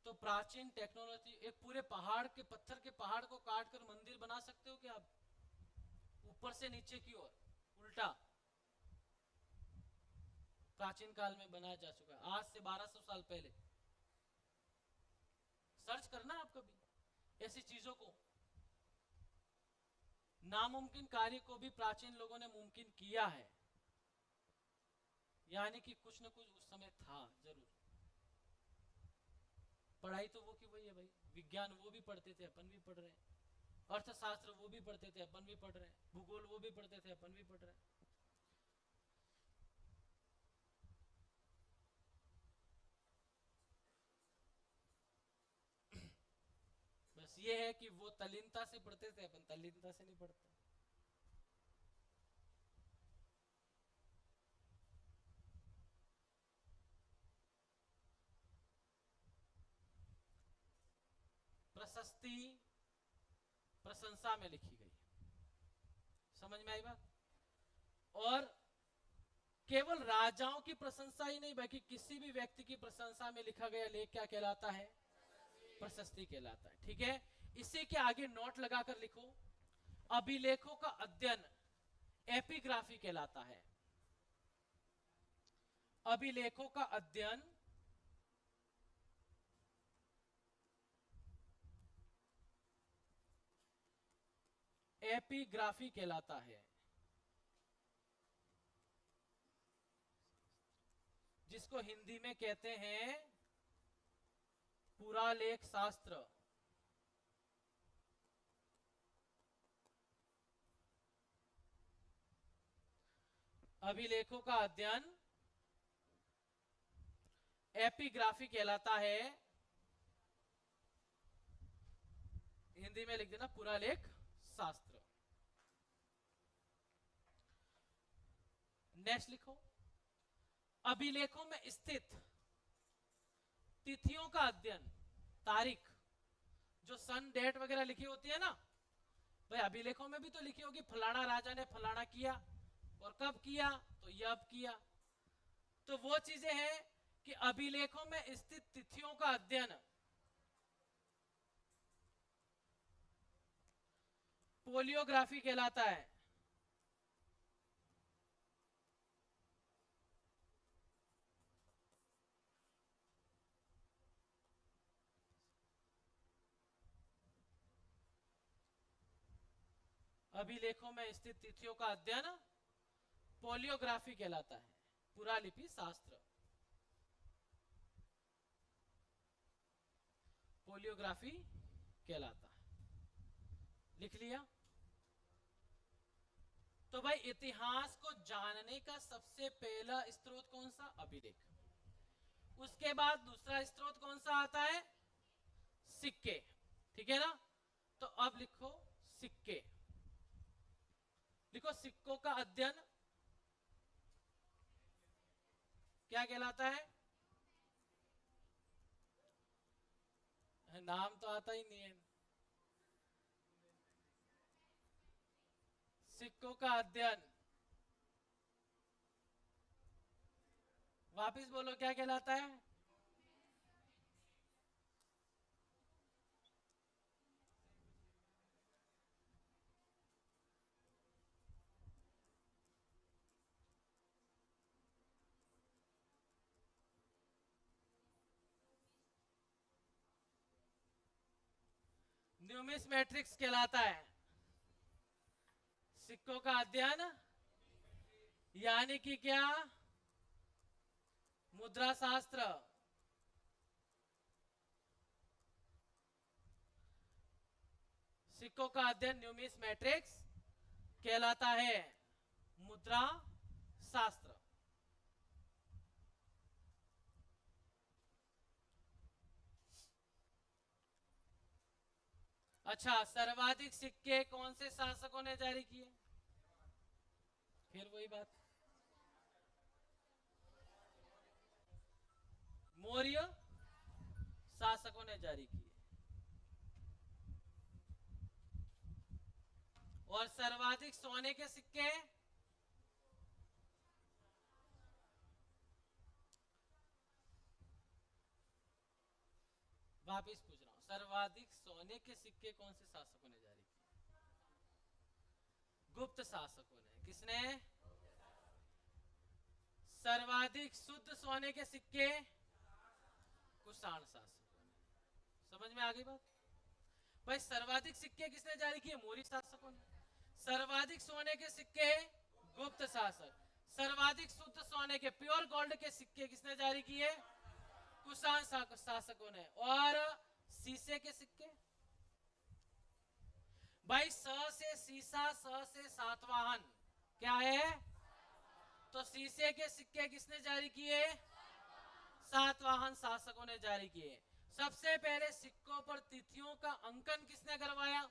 तो प्राचीन टेक्नोलॉजी, एक पूरे पहाड़ के पत्थर के पहाड़ को काट कर मंदिर बना सकते हो क्या आप, ऊपर से नीचे की ओर उल्टा, प्राचीन काल में बनाया जा चुका है, आज से 1200 साल पहले। सर्च करना आप कभी ऐसी चीजों को। नामुमकिन कार्य को भी प्राचीन लोगों ने मुमकिन किया है, यानी कि कुछ न कुछ उस समय था जरूर। पढ़ाई तो वो की वही है भाई, विज्ञान वो भी पढ़ते थे, अपन भी पढ़ रहे हैं, अर्थशास्त्र वो भी पढ़ते थे, अपन भी पढ़ रहे हैं, भूगोल वो भी पढ़ते थे, अपन भी पढ़ रहे हैं। बस ये है कि वो तल्लीनता से पढ़ते थे, अपन तल्लीनता से नहीं पढ़ते। प्रशस्ति प्रशंसा में लिखी गई, समझ में आई बात। और केवल राजाओं की प्रशंसा ही नहीं, बल्कि किसी भी व्यक्ति की प्रशंसा में लिखा गया लेख क्या कहलाता है, प्रशस्ति कहलाता है। ठीक है, इसी के आगे नोट लगाकर लिखो, अभिलेखों का अध्ययन एपिग्राफी कहलाता है। अभिलेखों का अध्ययन एपिग्राफी कहलाता है, जिसको हिंदी में कहते हैं पुरालेख शास्त्र। अभिलेखों का अध्ययन एपिग्राफी कहलाता है, हिंदी में लिख देना पुरालेख शास्त्र। नेक्स्ट लिखो, अभिलेखों में स्थित तिथियों का अध्ययन, तारीख, जो सन डेट वगैरह लिखी होती है ना भाई, अभिलेखों में भी तो लिखी होगी फलाना राजा ने फलाना किया, और कब किया, तो ये अब किया। तो वो चीजें हैं कि अभिलेखों में स्थित तिथियों का अध्ययन पोलियोग्राफी कहलाता है। अभिलेखों में स्थित तिथियों का अध्ययन पोलियोग्राफी कहलाता है, पुरालिपि शास्त्र, पोलियोग्राफी कहलाता है। लिख लिया। तो भाई इतिहास को जानने का सबसे पहला स्रोत कौन सा, अभिलेख। उसके बाद दूसरा स्रोत कौन सा आता है, सिक्के। ठीक है ना, तो अब लिखो सिक्के, लिखो सिक्कों का अध्ययन क्या कहलाता है, नाम तो आता ही नहीं है। सिक्कों का अध्ययन, वापिस बोलो क्या कहलाता है, न्यूमिस्मेट्रिक्स कहलाता है। सिक्कों का अध्ययन यानी कि क्या, मुद्रा शास्त्र। सिक्कों का अध्ययन न्यूमिस्मेट्रिक्स कहलाता है, मुद्रा शास्त्र। अच्छा, सर्वाधिक सिक्के कौन से शासकों ने जारी किए, फिर वही बात, मौर्य शासकों ने जारी किए। और सर्वाधिक सोने के सिक्के, वापिस पूछ रहा हूं, सर्वाधिक सोने के सिक्के कौन से शासकों ने जारी किए? गुप्त शासकों ने। किसने? सर्वाधिक शुद्ध सोने के सिक्के कुषाण शासकों ने। समझ में आ गई बात? भाई सर्वाधिक सिक्के किसने जारी किए? मौर्य शासकों ने। सर्वाधिक सोने के सिक्के गुप्त शासक। सर्वाधिक शुद्ध सोने के प्योर गोल्ड के सिक्के किसने जारी किए? कुषाण शासकों ने। और शीशे के सिक्के? भाई स से शीशा, स से सातवाहन क्या है? तो शीशे के सिक्के किसने जारी किए? सातवाहन शासकों ने जारी किए। सबसे पहले सिक्कों पर तिथियों का अंकन किसने करवाया?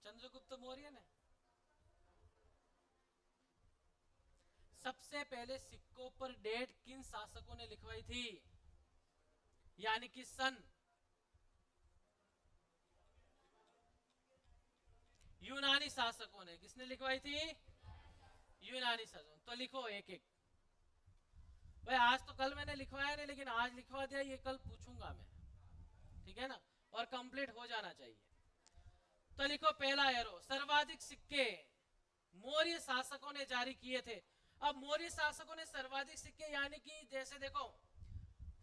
चंद्रगुप्त मौर्य ने। सबसे पहले सिक्कों पर डेट किन शासकों ने लिखवाई थी? यानी कि सन। यूनानी शासकों ने। किसने लिखवाई थी? यूनानी शासकों। तो लिखो एक एक। भाई आज तो कल मैंने लिखवाया नहीं, लेकिन आज लिखवा दिया, ये कल पूछूंगा मैं, ठीक है ना? और कंप्लीट हो जाना चाहिए। तो लिखो पहला एरो, सर्वाधिक सिक्के मौर्य शासकों ने जारी किए थे। अब मौर्य शासकों ने सर्वाधिक सिक्के, यानी कि जैसे देखो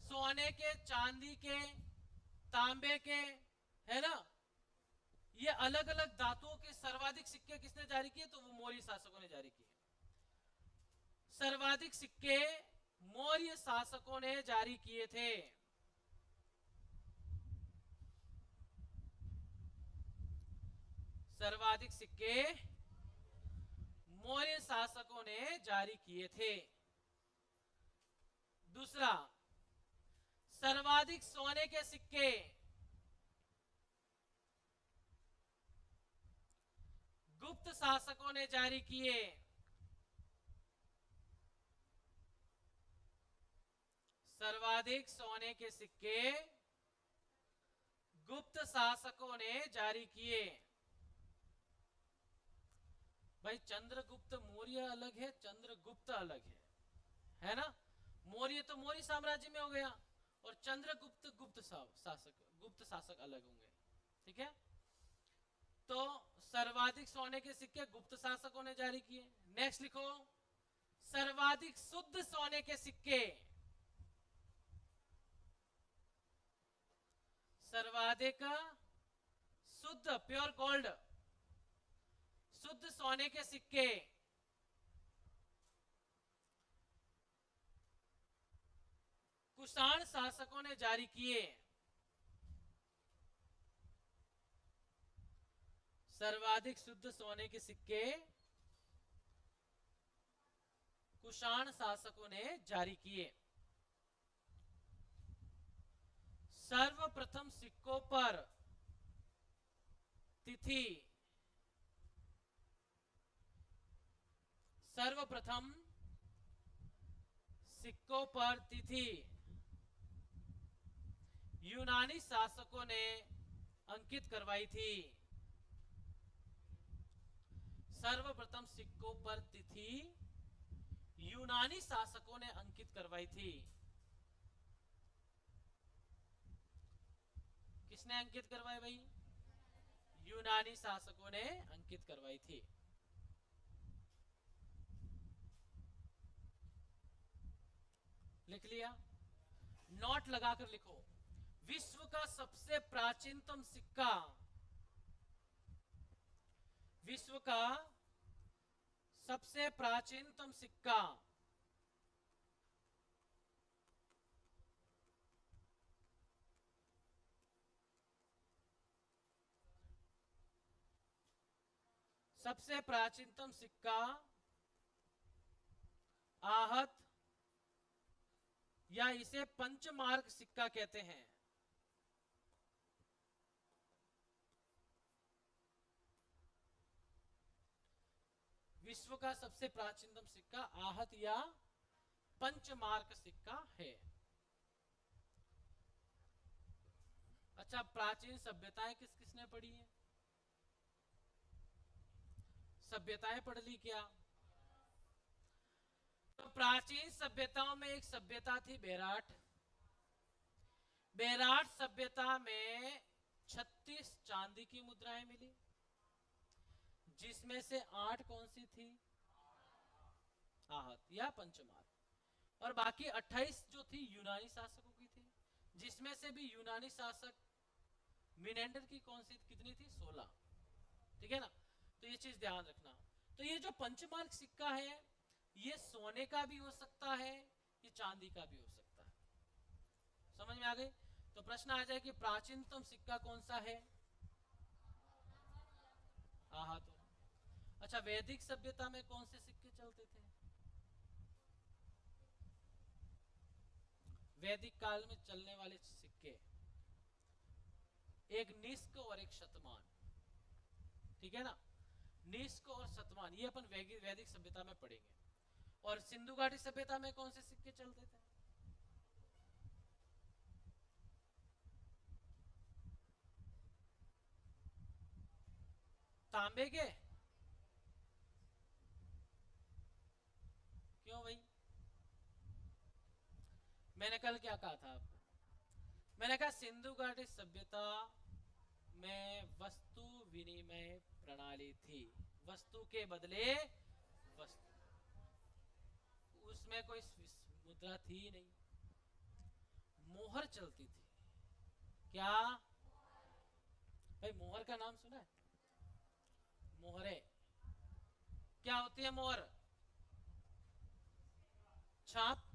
सोने के, चांदी के, तांबे के, है ना, ये अलग अलग धातुओं के सर्वाधिक सिक्के किसने जारी किए? तो वो मौर्य शासकों ने जारी किए। सर्वाधिक सिक्के मौर्य शासकों ने जारी किए थे। सर्वाधिक सिक्के मौर्य शासकों ने जारी किए थे। दूसरा, सर्वाधिक सोने के सिक्के गुप्त शासकों ने जारी किए। सर्वाधिक सोने के सिक्के गुप्त शासकों ने जारी किए। भाई चंद्रगुप्त मौर्य अलग है, चंद्रगुप्त अलग है ना? मौर्य तो मौर्य साम्राज्य में हो गया, और चंद्रगुप्त गुप्त शासक अलग होंगे, ठीक है? तो सर्वाधिक सोने के सिक्के गुप्त शासकों ने जारी किए। नेक्स्ट लिखो, सर्वाधिक शुद्ध सोने के सिक्के, सर्वाधिक शुद्ध प्योर गोल्ड, शुद्ध सोने के सिक्के कुषाण शासकों ने जारी किए। सर्वाधिक शुद्ध सोने के सिक्के कुषाण शासकों ने जारी किए। सर्वप्रथम सिक्कों पर तिथि, सर्वप्रथम सिक्कों पर तिथि यूनानी शासकों ने अंकित करवाई थी। सर्वप्रथम सिक्कों पर तिथि यूनानी शासकों ने अंकित करवाई थी। किसने अंकित करवाई भाई? यूनानी शासकों ने अंकित करवाई थी। लिख लिया? नोट लगाकर लिखो, विश्व का सबसे प्राचीनतम सिक्का, विश्व का सबसे प्राचीनतम सिक्का सबसे प्राचीनतम सिक्का आहत, या इसे पंचमार्क सिक्का कहते हैं। विश्व का सबसे प्राचीनतम सिक्का आहत या पंचमार्क सिक्का है। अच्छा, प्राचीन सभ्यताएं किस किसने पढ़ी है? सभ्यताएं पढ़ ली क्या? तो प्राचीन सभ्यताओं में एक सभ्यता थी बेराट, बेराट सभ्यता में 36 चांदी की मुद्राएं मिली, जिसमें से 8 कौन सी थी? आहत या पंचमार। और बाकी 28 जो थी यूनानी शासकों की थी, जिसमें से भी यूनानी शासक मिनेंडर की कौन सी कितनी थी? 16। ठीक है ना, तो ये चीज ध्यान रखना। तो ये जो पंचमार्क सिक्का है ये सोने का भी हो सकता है, ये चांदी का भी हो सकता है। समझ में आ गई? तो प्रश्न आ जाए कि प्राचीनतम सिक्का कौन सा है? हाँ तो अच्छा, वैदिक सभ्यता में कौन से सिक्के चलते थे? वैदिक काल में चलने वाले सिक्के एक निष्क और एक शतमान। ठीक है ना, निष्क और शतमान ये अपन वैदिक सभ्यता में पढ़ेंगे। और सिंधु घाटी सभ्यता में कौन से सिक्के चलते थे? तांबे के। क्यों भाई? मैंने कल क्या कहा था आपको? मैंने कहा सिंधु घाटी सभ्यता में वस्तु विनिमय प्रणाली थी, वस्तु के बदले वस्तु, उसमें कोई मुद्रा थी नहीं, मोहर चलती थी। क्या भाई, मोहर का नाम सुना है? मोहरे क्या होती है? मोहर छाप।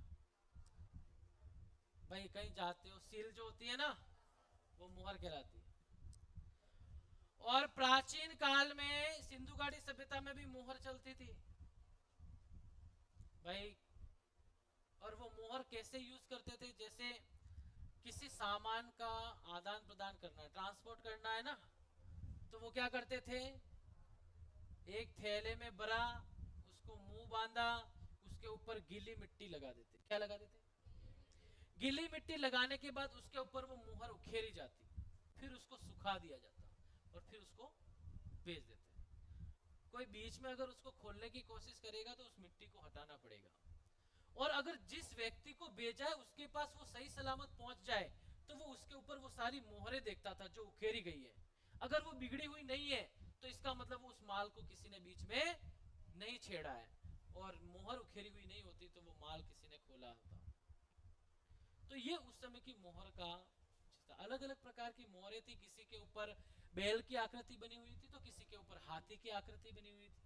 भाई कहीं जाते हो, सील जो होती है ना वो मोहर कहलाती है। और प्राचीन काल में सिंधु घाटी सभ्यता में भी मोहर चलती थी भाई। और वो मोहर कैसे यूज करते थे? जैसे किसी सामान का आदान प्रदान करना है, ट्रांसपोर्ट करना है ना, तो वो क्या करते थे? एक थैले में भरा, उसको मुंह बांधा, उसके ऊपर गीली मिट्टी लगा देते। क्या लगा देते? गीली मिट्टी लगाने के बाद उसके ऊपर वो मुहर उखेरी जाती, फिर उसको सुखा दिया जाता और फिर उसको बेच देते। कोई बीच में अगर उसको खोलने की कोशिश करेगा तो उस मिट्टी को हटाना पड़ेगा। और अगर जिस व्यक्ति को बेचा है उसके पास वो सही सलामत पहुंच जाए तो वो उसके ऊपर वो सारी मोहरें देखता था जो उखेरी गई है। अगर वो बिगड़ी हुई नहीं है तो इसका मतलब उस माल को किसी ने बीच में नहीं छेड़ा है, और मोहर उखेरी हुई नहीं होती तो वो माल किसी ने खोला होता। तो ये उस समय की मोहर का अलग अलग प्रकार की मोहरें थी। किसी के ऊपर बैल की आकृति बनी हुई थी तो किसी के ऊपर हाथी की आकृति बनी हुई थी,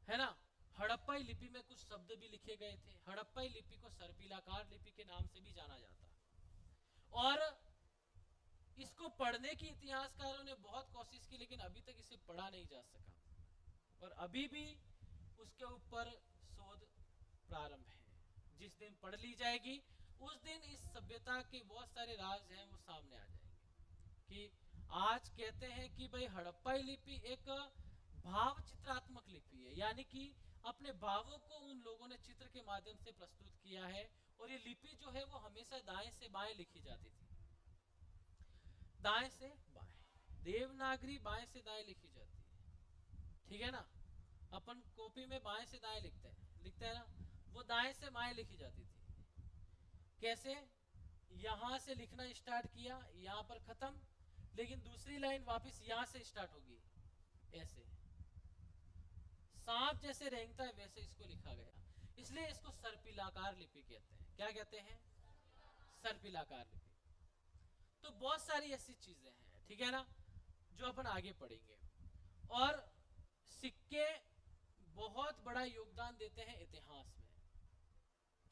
है ना। हड़प्पाई लिपि में कुछ शब्द भी लिखे गए थे। हड़प्पाई लिपि को सर्पिलाकार लिपि के नाम से भी जाना जाता है। और इसको पढ़ने की इतिहासकारों ने बहुत कोशिश की लेकिन अभी तक इसे पढ़ा नहीं जा सका, और अभी भी उसके ऊपर शोध प्रारंभ है। जिस दिन पढ़ ली जाएगी उस दिन इस सभ्यता के बहुत सारे राज हैं वो सामने आ जाएंगे। कि आज कहते हैं कि भाई हड़प्पाई लिपि एक भाव चित्रात्मक लिपि है, यानी कि अपने भावों को उन लोगों ने चित्र के माध्यम से प्रस्तुत किया है। और ये लिपि जो है वो हमेशा दाएं से बाएं लिखी जाती थी, दाएं से बाएं। देवनागरी बाएं से दाएं लिखी जाती है, ठीक है ना। अपन कॉपी में बाएं से दाएं लिखते हैं ना, वो दाएं से बाएं लिखी जाती थी। कैसे? यहां से लिखना स्टार्ट किया, यहां पर खत्म, लेकिन दूसरी लाइन वापस यहां से स्टार्ट होगी, ऐसे सांप जैसे रेंगता है वैसे इसको लिखा गया, इसलिए इसको सर्पिलाकार लिपि कहते हैं। क्या कहते हैं? सर्पिलाकार लिपि। तो बहुत सारी ऐसी चीजें हैं, ठीक है ना, जो अपन आगे पढ़ेंगे। और सिक्के बहुत बड़ा योगदान देते हैं इतिहास में,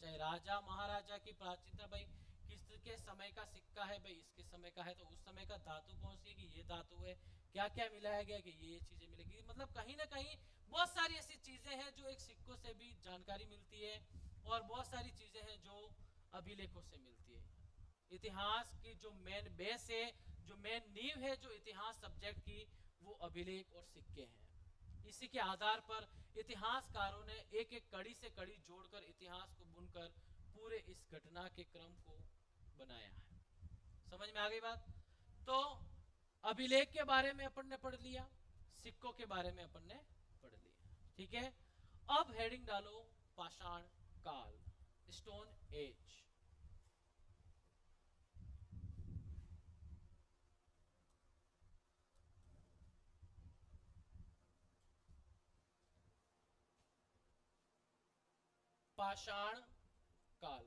चाहे राजा महाराजा की प्राचीनता, भाई किसके समय का सिक्का है, भाई इसके समय का है तो उस समय का धातु कौन सी है कि ये धातु है, क्या क्या मिलाया गया कि ये चीजें मिलेगी। मतलब कहीं ना कहीं बहुत सारी ऐसी चीजें हैं जो एक सिक्कों से भी जानकारी मिलती है, और बहुत सारी चीजें हैं जो अभिलेखों से मिलती है। इतिहास की जो मेन बेस है, जो मेन नींव है जो इतिहास सब्जेक्ट की, वो अभिलेख और सिक्के हैं। इसी के आधार पर इतिहासकारों ने एक एक कड़ी से कड़ी जोड़कर इतिहास को बुनकर पूरे इस घटना के क्रम को बनाया है। समझ में आ गई बात? तो अभिलेख के बारे में अपन ने पढ़ लिया, सिक्कों के बारे में अपन ने पढ़ लिया, ठीक है। अब हेडिंग डालो पाषाण काल, स्टोन एज। पाषाण काल।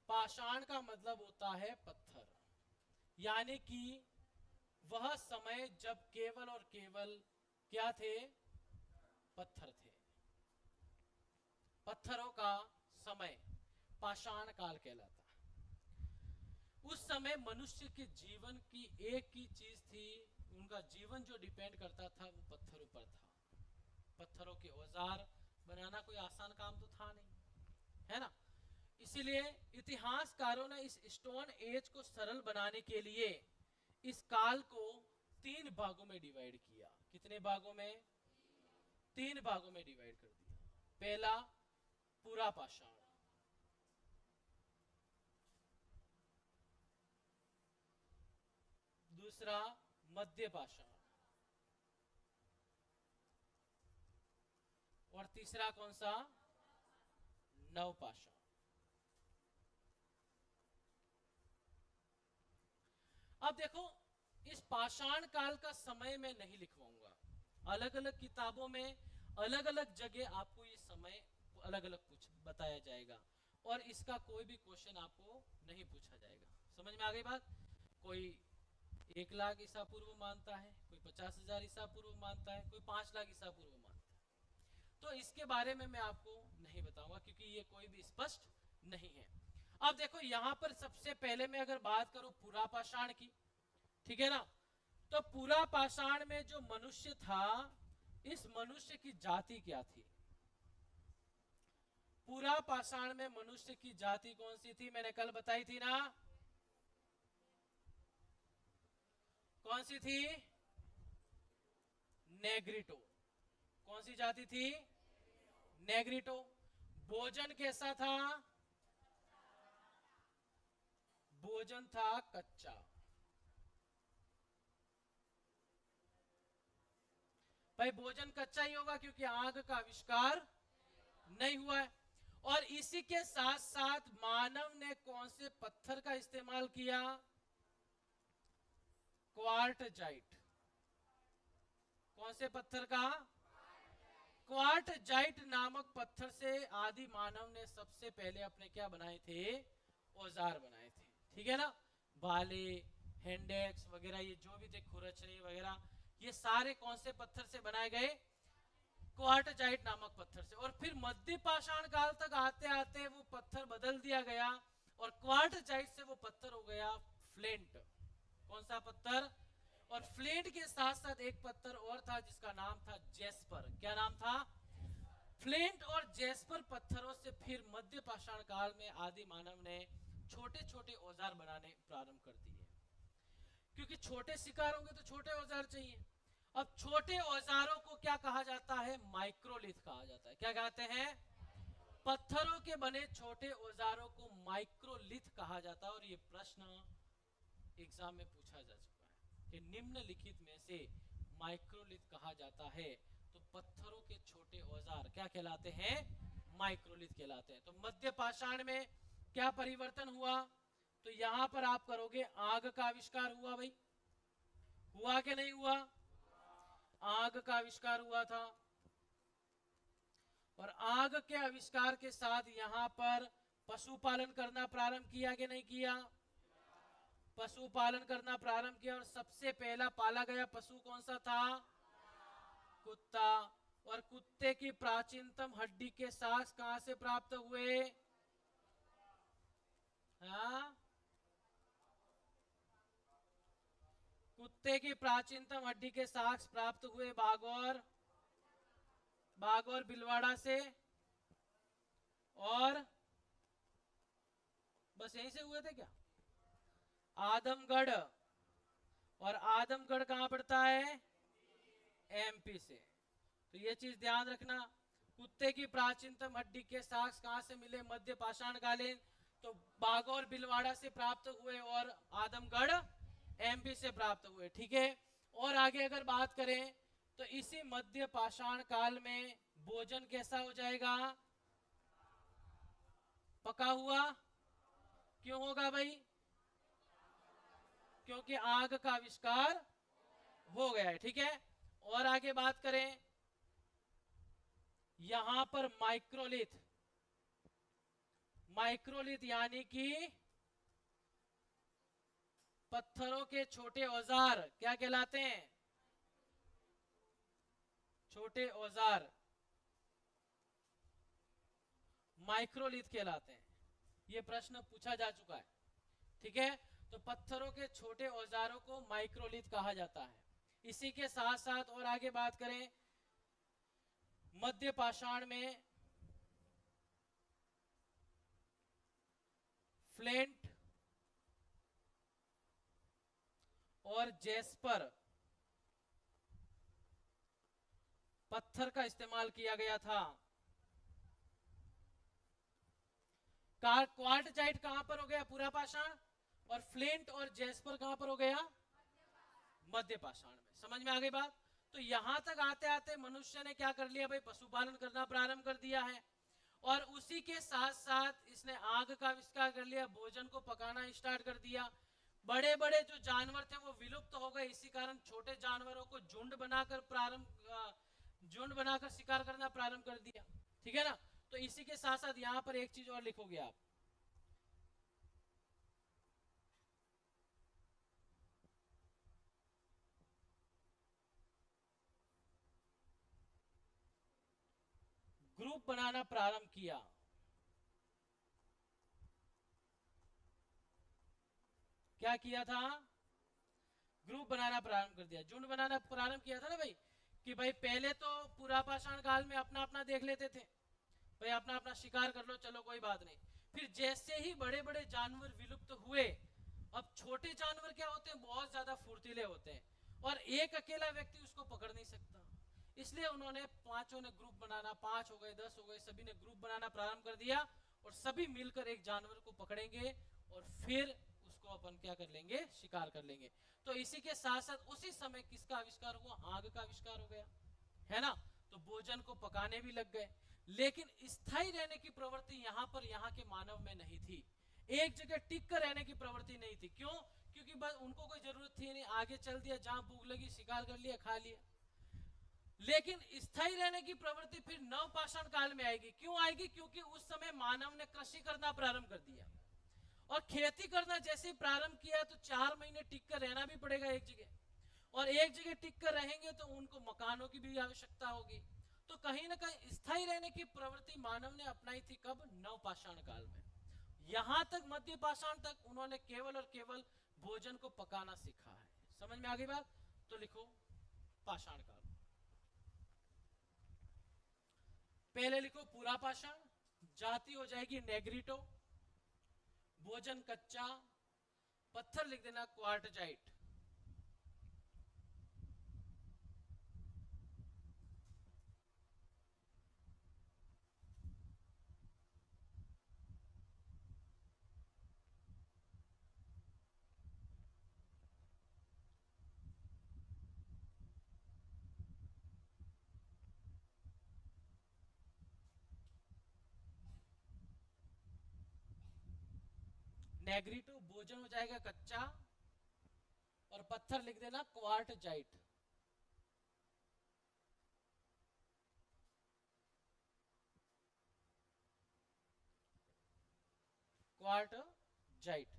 पाषाण का मतलब होता है पत्थर, यानी कि वह समय जब केवल और केवल क्या थे, पत्थर थे। पत्थरों का समय पाषाण काल कहलाता है। उस समय मनुष्य के जीवन की एक ही चीज थी, उनका जीवन जो डिपेंड करता था वो पत्थरों पर था। पत्थरों के औजार बनाना कोई आसान काम तो था नहीं, है ना। इसीलिए इतिहासकारों ने इस स्टोन एज को सरल बनाने के लिए इस काल को 3 भागों में डिवाइड किया। कितने भागों में? 3 भागों में डिवाइड कर दिया। पहला पूरा पाषाण, दूसरा मध्य पाषाण, और तीसरा कौन सा? नव पाषाण। अब देखो, इस पाषाण काल का समय मैं नहीं लिखवाऊंगा, अलग अलग किताबों में अलग अलग जगह आपको ये समय अलग अलग कुछ बताया जाएगा, और इसका कोई भी क्वेश्चन आपको नहीं पूछा जाएगा। समझ में आ गई बात? कोई 1 लाख ईसा पूर्व मानता है, कोई 50,000 ईसा पूर्व मानता है, कोई 5 लाख ईसा पूर्व मानता है। तो इसके बारे में मैं आपको नहीं बताऊंगा क्योंकि ये कोई भी स्पष्ट नहीं है। अब देखो, यहां पर सबसे पहले मैं अगर बात करूं पूरा पाषाण की, ठीक है ना, तो पूरा पाषाण में जो मनुष्य था, इस मनुष्य की जाति क्या थी? पूरा पाषाण में मनुष्य की जाति कौन सी थी? मैंने कल बताई थी ना, कौन सी थी? नेग्रिटो। कौन सी जाति थी? नेग्रिटो। भोजन कैसा था? भोजन था कच्चा। भाई भोजन कच्चा ही होगा क्योंकि आग का आविष्कार नहीं हुआ है। और इसी के साथ साथ मानव ने कौन से पत्थर का इस्तेमाल किया? क्वार्टजाइट। कौन से पत्थर का? क्वार्टजाइट नामक पत्थर से आदि मानव ने सबसे पहले अपने क्या बनाए थे? औजार बनाए थे, ठीक है ना। भाले, हैंडेक्स वगैरह, ये जो भी थे, खुरचनी वगैरह, ये सारे कौन से पत्थर से बनाए गए? क्वार्टजाइट नामक पत्थर से। और फिर मध्य पाषाण काल तक आते आते वो पत्थर बदल दिया गया, और क्वार्टजाइट से वो पत्थर हो गया फ्लेंट। कौन सा पत्थर? और फ्लेंट के साथ साथ एक पत्थर और था जिसका नाम था जेस्पर। क्या नाम था? फ्लेंट और जेस्पर पत्थरों से फिर मध्य पाषाण काल में आदि मानव ने छोटे छोटे औजार बनाने प्रारंभ कर दिए, क्योंकि छोटे शिकार होंगे तो छोटे औजार चाहिए। अब छोटे औजारों को क्या कहा जाता है? माइक्रोलिथ कहा जाता है। क्या कहते हैं? पत्थरों के बने छोटे औजारों को माइक्रोलिथ कहा जाता है। और ये प्रश्न एग्जाम में पूछा जा चुका है कि निम्नलिखित में से माइक्रोलिथ कहा जाता है, तो पत्थरों के छोटे औजार क्या कहलाते हैं? माइक्रोलिथ कहलाते हैं। तो मध्य पाषाण में क्या परिवर्तन हुआ? तो यहां पर आप करोगे, आग का आविष्कार हुआ। भाई हुआ कि नहीं हुआ? आग का आविष्कार हुआ था। और आग के आविष्कार के साथ यहां पर पशुपालन करना प्रारंभ किया कि नहीं किया? पशुपालन करना प्रारंभ किया। और सबसे पहला पाला गया पशु कौन सा था? कुत्ता। और कुत्ते की प्राचीनतम हड्डी के साक्ष्य कहां से प्राप्त हुए? हाँ, कुत्ते की प्राचीनतम हड्डी के साक्ष्य प्राप्त हुए बागौर बिलवाड़ा से। और बस यहीं से हुए थे क्या? आदमगढ़। और आदमगढ़ कहां पड़ता है? एमपी से। तो ये चीज ध्यान रखना। कुत्ते की प्राचीनतम हड्डी के साक्ष्य कहां से मिले? मध्य पाषाण कालीन। तो बागौर बिलवाड़ा से प्राप्त हुए, और आदमगढ़ एमपी से प्राप्त हुए, ठीक है। और आगे अगर बात करें तो इसी मध्य पाषाण काल में भोजन कैसा हो जाएगा? पका हुआ। क्यों होगा भाई? क्योंकि आग का आविष्कार हो गया है। ठीक है, और आगे बात करें, यहां पर माइक्रोलिथ, माइक्रोलिथ यानी कि पत्थरों के छोटे औजार क्या कहलाते हैं? छोटे औजार माइक्रोलिथ कहलाते हैं। यह प्रश्न पूछा जा चुका है। ठीक है, तो पत्थरों के छोटे औजारों को माइक्रोलिथ कहा जाता है। इसी के साथ साथ और आगे बात करें, मध्य पाषाण में फ्लेंट और जेस्पर पत्थर का इस्तेमाल किया गया था। क्वार्टजाइट कहां पर हो गया? पूरा पाषाण। और फ्लेंट और जेस्पर कहां पर हो गया? मध्य पाषाण में। समझ में आ गई बात? तो यहां तक आते आते मनुष्य ने क्या कर लिया भाई? पशुपालन करना प्रारंभ कर दिया है, और उसी के साथ साथ इसने आग का आविष्कार कर लिया, भोजन को पकाना स्टार्ट कर दिया। बड़े बड़े जो जानवर थे वो विलुप्त हो गए, इसी कारण छोटे जानवरों को झुंड बनाकर शिकार करना प्रारंभ कर दिया। ठीक है ना? तो इसी के साथ साथ यहां पर एक चीज और लिखोगे आप, ग्रुप बनाना प्रारंभ किया। क्या किया था? ग्रुप बनाना प्रारंभ कर दिया, झुंड बनाना प्रारंभ किया था ना भाई, कि भाई पहले तो पूरा पाषाण काल में अपना अपना देख लेते थे, भाई अपना अपना शिकार कर लो, चलो कोई बात नहीं। फिर जैसे ही बड़े बड़े जानवर विलुप्त हुए, अब छोटे जानवर क्या होते हैं? बहुत ज्यादा फुर्तीले होते हैं, और एक अकेला व्यक्ति उसको पकड़ नहीं सकता। इसलिए उन्होंने पांचों ने ग्रुप बनाना, 5 हो गए, 10 हो गए, सभी ने ग्रुप बनाना प्रारंभ कर दिया, और सभी मिलकर एक जानवर को पकड़ेंगे और फिर उसको अपन क्या कर लेंगे? शिकार कर लेंगे। तो इसी के साथ साथ उसी समय किसका आविष्कार हुआ? आग का आविष्कार हो गया, है ना? तो भोजन को पकाने भी लग गए, लेकिन स्थायी रहने की प्रवृत्ति यहां पर यहाँ के मानव में नहीं थी। एक जगह टिक कर रहने की प्रवृत्ति नहीं थी। क्यों? क्योंकि बस उनको कोई जरूरत थी नहीं, आगे चल दिया, जहां भूख लगी शिकार कर लिया, खा लिया। लेकिन स्थायी रहने की प्रवृत्ति फिर नवपाषाण काल में आएगी। क्यों आएगी? क्योंकि उस समय मानव ने कृषि करना प्रारंभ कर दिया, और खेती करना जैसे प्रारंभ किया तो 4 महीने टिक कर रहना भी पड़ेगा एक जगह, और एक जगह टिक कर रहेंगे तो उनको मकानों की भी आवश्यकता होगी। तो कहीं ना कहीं स्थायी रहने की प्रवृत्ति मानव ने अपनाई थी। कब? नवपाषाण काल में। यहां तक मध्य पाषाण तक उन्होंने केवल और केवल भोजन को पकाना सीखा है। समझ में आ गई बात? तो लिखो पाषाण काल। पहले लिखो पूरा पाषाण, जाति हो जाएगी नेग्रिटो, भोजन कच्चा, पत्थर लिख देना क्वार्टजाइट। नेग्रिटो भोजन हो जाएगा कच्चा, और पत्थर लिख देना क्वार्टजाइट। क्वार्टजाइट।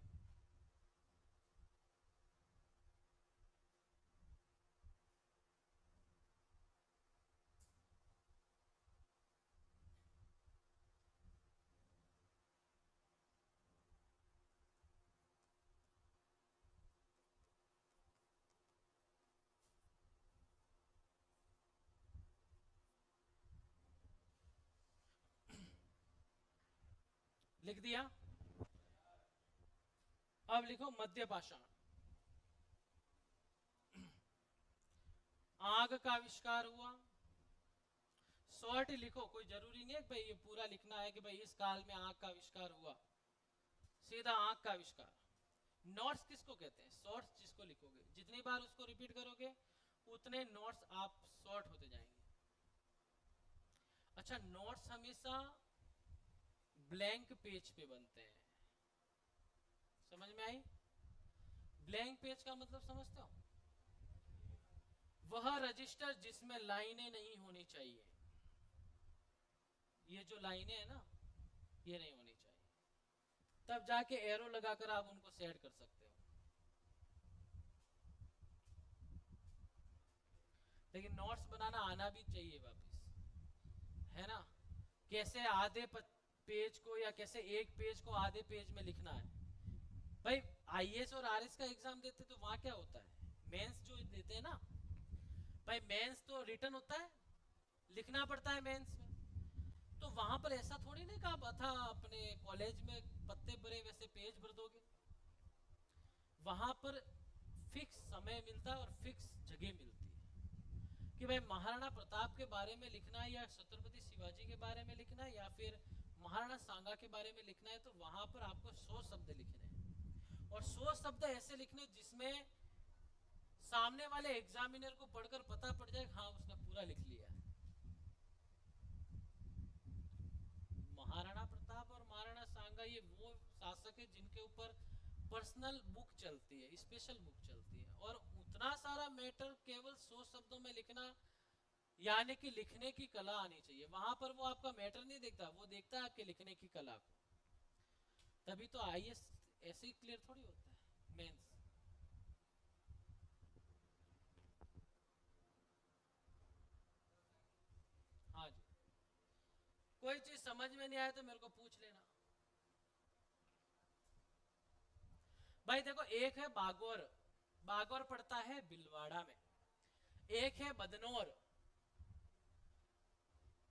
लिख दिया। अब लिखो मध्य पाषाण। आग का आविष्कार हुआ। शॉर्ट लिखो, कोई जरूरी नहीं है भाई ये पूरा लिखना है कि भाई इस काल में आग का आविष्कार हुआ, सीधा आग का आविष्कार। नोट्स किसको कहते हैं? शॉर्ट्स जिसको लिखोगे, जितनी बार उसको रिपीट करोगे उतने नोट्स आप शॉर्ट होते जाएंगे। अच्छा, नोट्स हमेशा ब्लैंक पेज पे बनते हैं। समझ में आई? ब्लैंक पेज का मतलब समझते हो? वह रजिस्टर जिसमें लाइनें नहीं होनी चाहिए। ये जो लाइनें है ना, ये नहीं होनी चाहिए, तब जाके एरो लगाकर आप उनको सेट कर सकते हो। लेकिन नोट्स बनाना आना भी चाहिए वापस, है ना? कैसे आधे पेज को या कैसे एक पेज को आधे पेज में लिखना है। भाई आईएएस और आरएस का एग्जाम देते तो वहां क्या होता है, मेंस जो देते हैं ना भाई, मेंस तो रिटर्न होता है, लिखना पड़ता है मेंस में। तो वहां पर ऐसा थोड़ी नहीं कहा था अपने कॉलेज में पत्ते भरे वैसे पेज भर दोगे। वहां पर फिक्स समय मिलता है और फिक्स जगह मिलती है कि भाई महाराणा प्रताप के बारे में लिखना है या छत्रपति शिवाजी के बारे में लिखना है या फिर महाराणा सांगा के बारे में लिखना है, तो वहां पर आपको 100 शब्द लिखने हैं और 100 शब्द ऐसे लिखने जिसमें सामने वाले एग्जामिनर को पढ़कर पता पड़ जाए हाँ उसने पूरा लिख लिया। महाराणा प्रताप और महाराणा सांगा ये वो शासक है जिनके ऊपर पर्सनल बुक चलती है, स्पेशल बुक चलती है, और उतना सारा मैटर केवल 100 शब्दों में लिखना, यानी कि लिखने की कला आनी चाहिए। वहां पर वो आपका मैटर नहीं देखता, वो देखता है आपके लिखने की कला को। तभी तो आईएएस ऐसे ही क्लियर थोड़ी होता है मेंस। हाँ जी, कोई चीज समझ में नहीं आए तो मेरे को पूछ लेना। भाई देखो, एक है बागौर, बागौर पड़ता है बिलवाड़ा में। एक है बदनौर,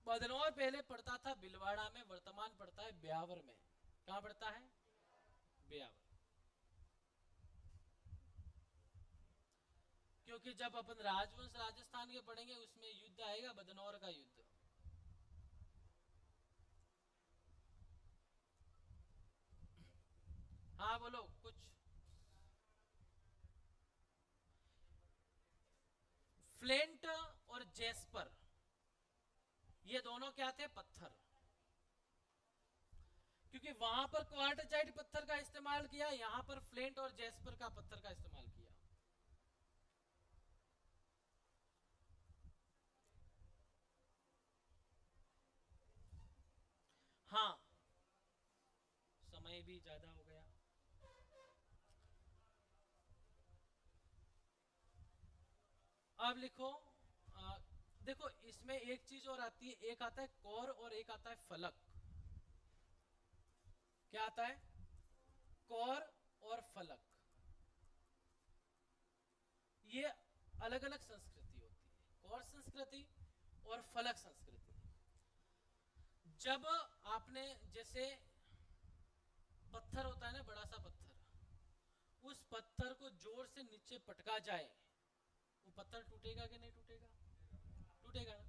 बदनौर पहले पड़ता था बिलवाड़ा में, वर्तमान पड़ता है ब्यावर में। कहां पड़ता है? ब्यावर। क्योंकि जब अपन राजवंश राजस्थान के पढ़ेंगे उसमें युद्ध आएगा, बदनौर का युद्ध। हाँ बोलो कुछ। फ्लेंट और जेस्पर ये दोनों क्या थे? पत्थर। क्योंकि वहां पर क्वार्टजाइट पत्थर का इस्तेमाल किया, यहां पर फ्लेंट और जेस्पर का पत्थर का इस्तेमाल किया। हाँ, समय भी ज्यादा हो गया। अब लिखो, देखो इसमें एक चीज और आती है, एक आता है कोर और एक आता है फलक। क्या आता है? कोर और फलक। ये अलग अलग संस्कृति होती है, कोर संस्कृति और फलक संस्कृति। जब आपने जैसे पत्थर होता है ना, बड़ा सा पत्थर, उस पत्थर को जोर से नीचे पटका जाए, वो पत्थर टूटेगा कि नहीं टूटेगा? टूटेगा ना।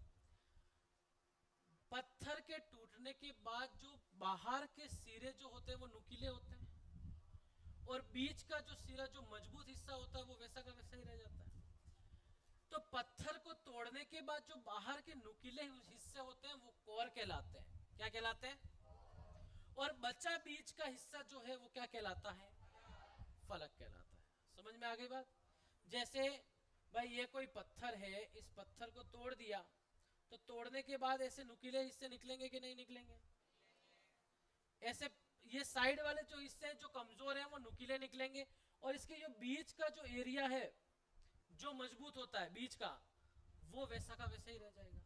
पत्थर के टूटने के बाद जो बाहर के सिरे जो होते हैं वो नुकीले होते हैं, और बीच का जो सिरा जो मजबूत हिस्सा होता है वो वैसा का वैसा ही रह जाता है। तो पत्थर को तोड़ने के बाद जो बाहर के नुकीले हिस्से होते हैं वो कोर कहलाते हैं। क्या कहलाते हैं? और बचा बीच का हिस्सा जो है वो क्या कहलाता है? फलक कहलाता है। समझ में आ गई बात? जैसे भाई ये कोई पत्थर है, इस पत्थर को तोड़ दिया, तो तोड़ने के बाद ऐसे नुकीले हिस्से निकलेंगे कि नहीं निकलेंगे? ऐसे ये साइड वाले जो हिस्से हैं जो कमजोर हैं वो नुकीले निकलेंगे, और इसके जो बीच का जो एरिया है जो मजबूत होता है बीच का, वो वैसा का वैसा ही रह जाएगा।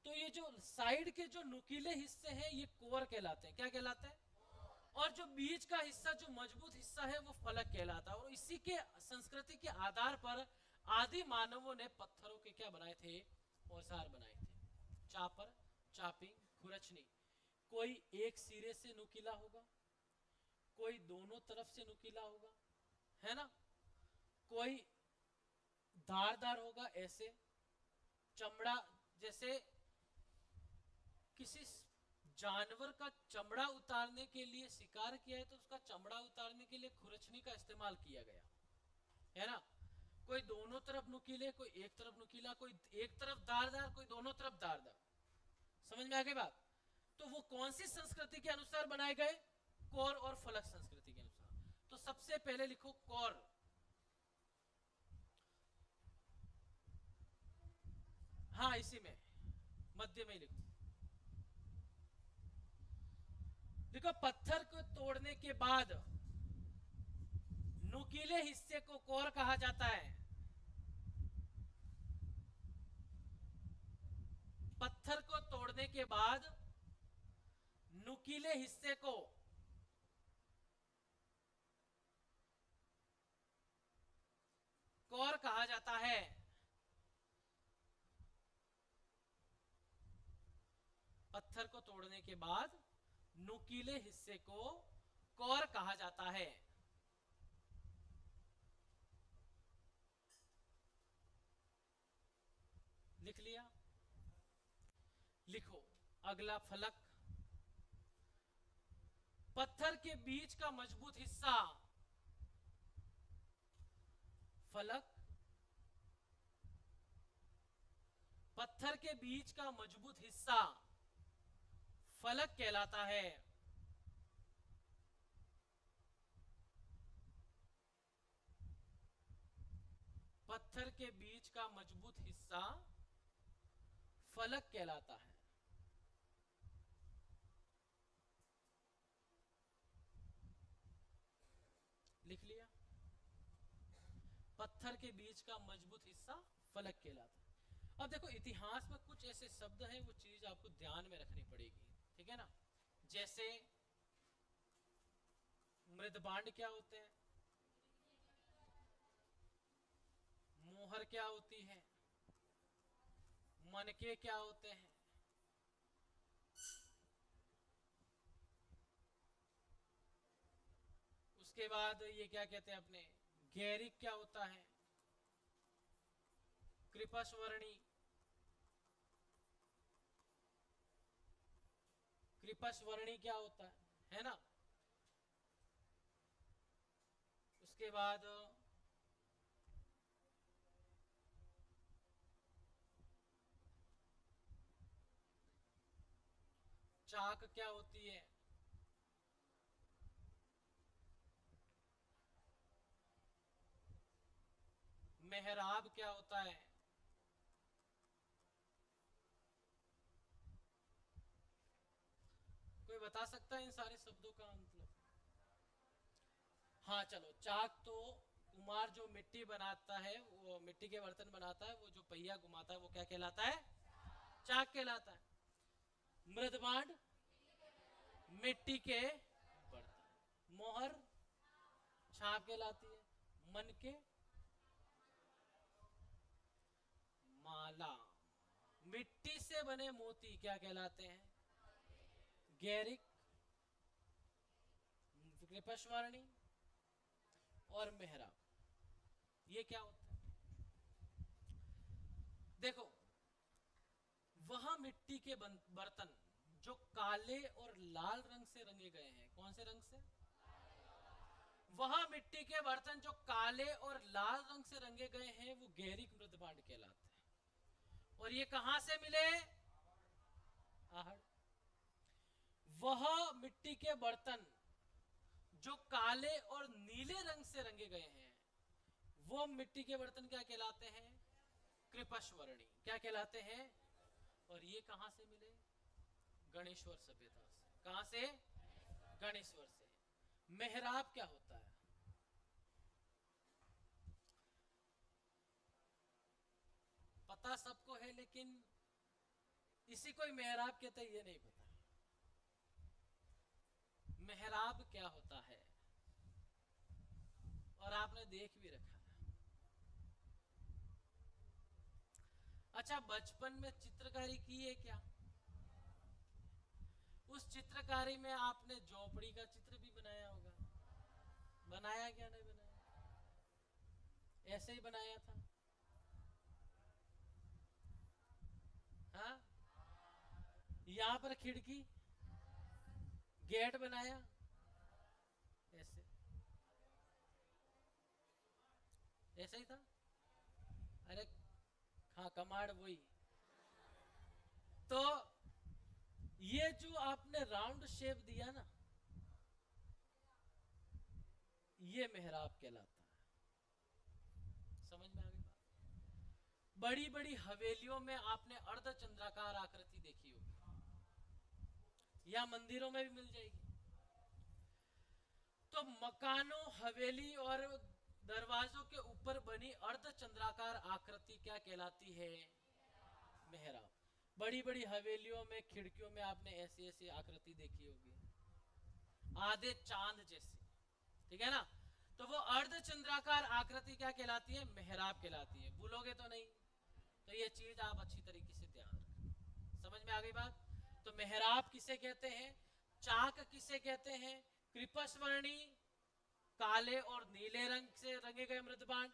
तो ये जो साइड के जो नुकीले हिस्से हैं ये कोर कहलाते हैं। क्या कहलाते हैं? और जो बीच का हिस्सा जो मजबूत हिस्सा है वो फलक कहलाता है। और इसी के संस्कृति के आधार पर आदि मानवों ने पत्थरों के क्या बनाए थे? औजार बनाए थे। चापर, चापिंग, खुरचनी। कोई एक सिरे से नुकीला होगा, कोई दोनों तरफ से नुकीला होगा, है ना? कोई धारदार होगा ऐसे, चमड़ा, जैसे किसी जानवर का चमड़ा उतारने के लिए शिकार किया है तो उसका चमड़ा उतारने के लिए खुरचनी का इस्तेमाल किया गया, है ना? कोई दोनों तरफ नुकीले, कोई एक तरफ नुकीला, कोई एक तरफ धारदार, कोई दोनों तरफ धारदार। समझ में आ गई बात? तो वो कौन सी संस्कृति के अनुसार बनाए गए? कोर और फलक संस्कृति के अनुसार। तो सबसे पहले लिखो कोर। हाँ इसी में मध्य में ही लिखो। देखो पत्थर को तोड़ने के बाद नुकीले हिस्से को कोर कहा जाता है। पत्थर को तोड़ने के बाद नुकीले हिस्से को कोर कहा जाता है। पत्थर को तोड़ने के बाद नुकीले हिस्से को कोर कहा जाता है। लिख लिया? लिखो अगला फलक। पत्थर के बीच का मजबूत हिस्सा फलक। पत्थर के बीच का मजबूत हिस्सा फलक कहलाता है। पत्थर के बीच का मजबूत हिस्सा फलक कहलाता है। लिख लिया? पत्थर के बीच का मजबूत हिस्सा फलक कहलाता है। अब देखो इतिहास में कुछ ऐसे शब्द हैं, वो चीज आपको ध्यान में रखनी पड़ेगी, ठीक है ना। जैसे मृदबांड क्या होते हैं, मोहर क्या होती है, मनके क्या होते हैं, उसके बाद ये क्या कहते हैं अपने गैरिक क्या होता है, कृपस्वर्णी, कृपस्वर्णी क्या होता है ना। उसके बाद चाक क्या होती है, मेहराब क्या होता है, कोई बता सकता है इन सारे शब्दों का मतलब? हाँ चलो, चाक तो कुम्हार जो मिट्टी बनाता है, वो मिट्टी के बर्तन बनाता है, वो जो पहिया घुमाता है वो क्या कहलाता है, चाक कहलाता है। मृदबांड मिट्टी के बर्तन, मोहर छाप कहलाती है, मनके माला, मिट्टी से बने मोती क्या कहलाते हैं, गैरिक, कृपस्वर्णी और मेहराब। ये क्या होता है? देखो वह मिट्टी के बर्तन जो काले और लाल रंग से रंगे गए हैं, कौन से रंग से? वह मिट्टी के बर्तन जो काले और लाल रंग से रंगे गए हैं वो गैरिक मृदबांड कहलाते हैं। और ये कहां से मिले? आहड़। वह मिट्टी के बर्तन जो काले और नीले रंग से रंगे गए हैं वो मिट्टी के बर्तन क्या कहलाते हैं, कृपस्वर्णी क्या कहलाते हैं। और ये कहां से मिले? गणेश्वर सभ्यता से। कहां से? गणेश्वर से। मेहराब क्या होता है? पता सबको है लेकिन इसी को मेहराब कहते हैं ये नहीं पता। मेहराब क्या होता है? और आपने देख भी रखा है। अच्छा बचपन में चित्रकारी की है क्या? उस चित्रकारी में आपने झोपड़ी का चित्र भी बनाया होगा, बनाया क्या नहीं बनाया? ऐसे ही बनाया था? हाँ, यहां पर खिड़की गेट बनाया ऐसे, ऐसे ही था। अरे हाँ, कमाड़ वही। तो ये जो आपने राउंड शेप दिया ना, ये मेहराब कहलाता है। समझ में आ गई बात? बड़ी बड़ी हवेलियों में आपने अर्धचंद्राकार आकृति देखी होगी, या मंदिरों में भी मिल जाएगी। तो मकानों, हवेली और दरवाजों के ऊपर बनी अर्धचंद्राकार आकृति क्या कहलाती है? मेहराब। बड़ी बड़ी हवेलियों में खिड़कियों में आपने ऐसी ऐसी आकृति देखी होगी, आधे चांद जैसी, ठीक है ना। तो वो अर्धचंद्राकार आकृति क्या कहलाती है? मेहराब कहलाती है। भूलोगे तो नहीं, तो ये चीज आप अच्छी तरीके से ध्यान रखें। समझ में आ गई बात? तो मेहराब किसे कहते हैं, चाक किसे कहते हैं, कृपस्वर्णी काले और नीले रंग से रंगे गए मृदबांड,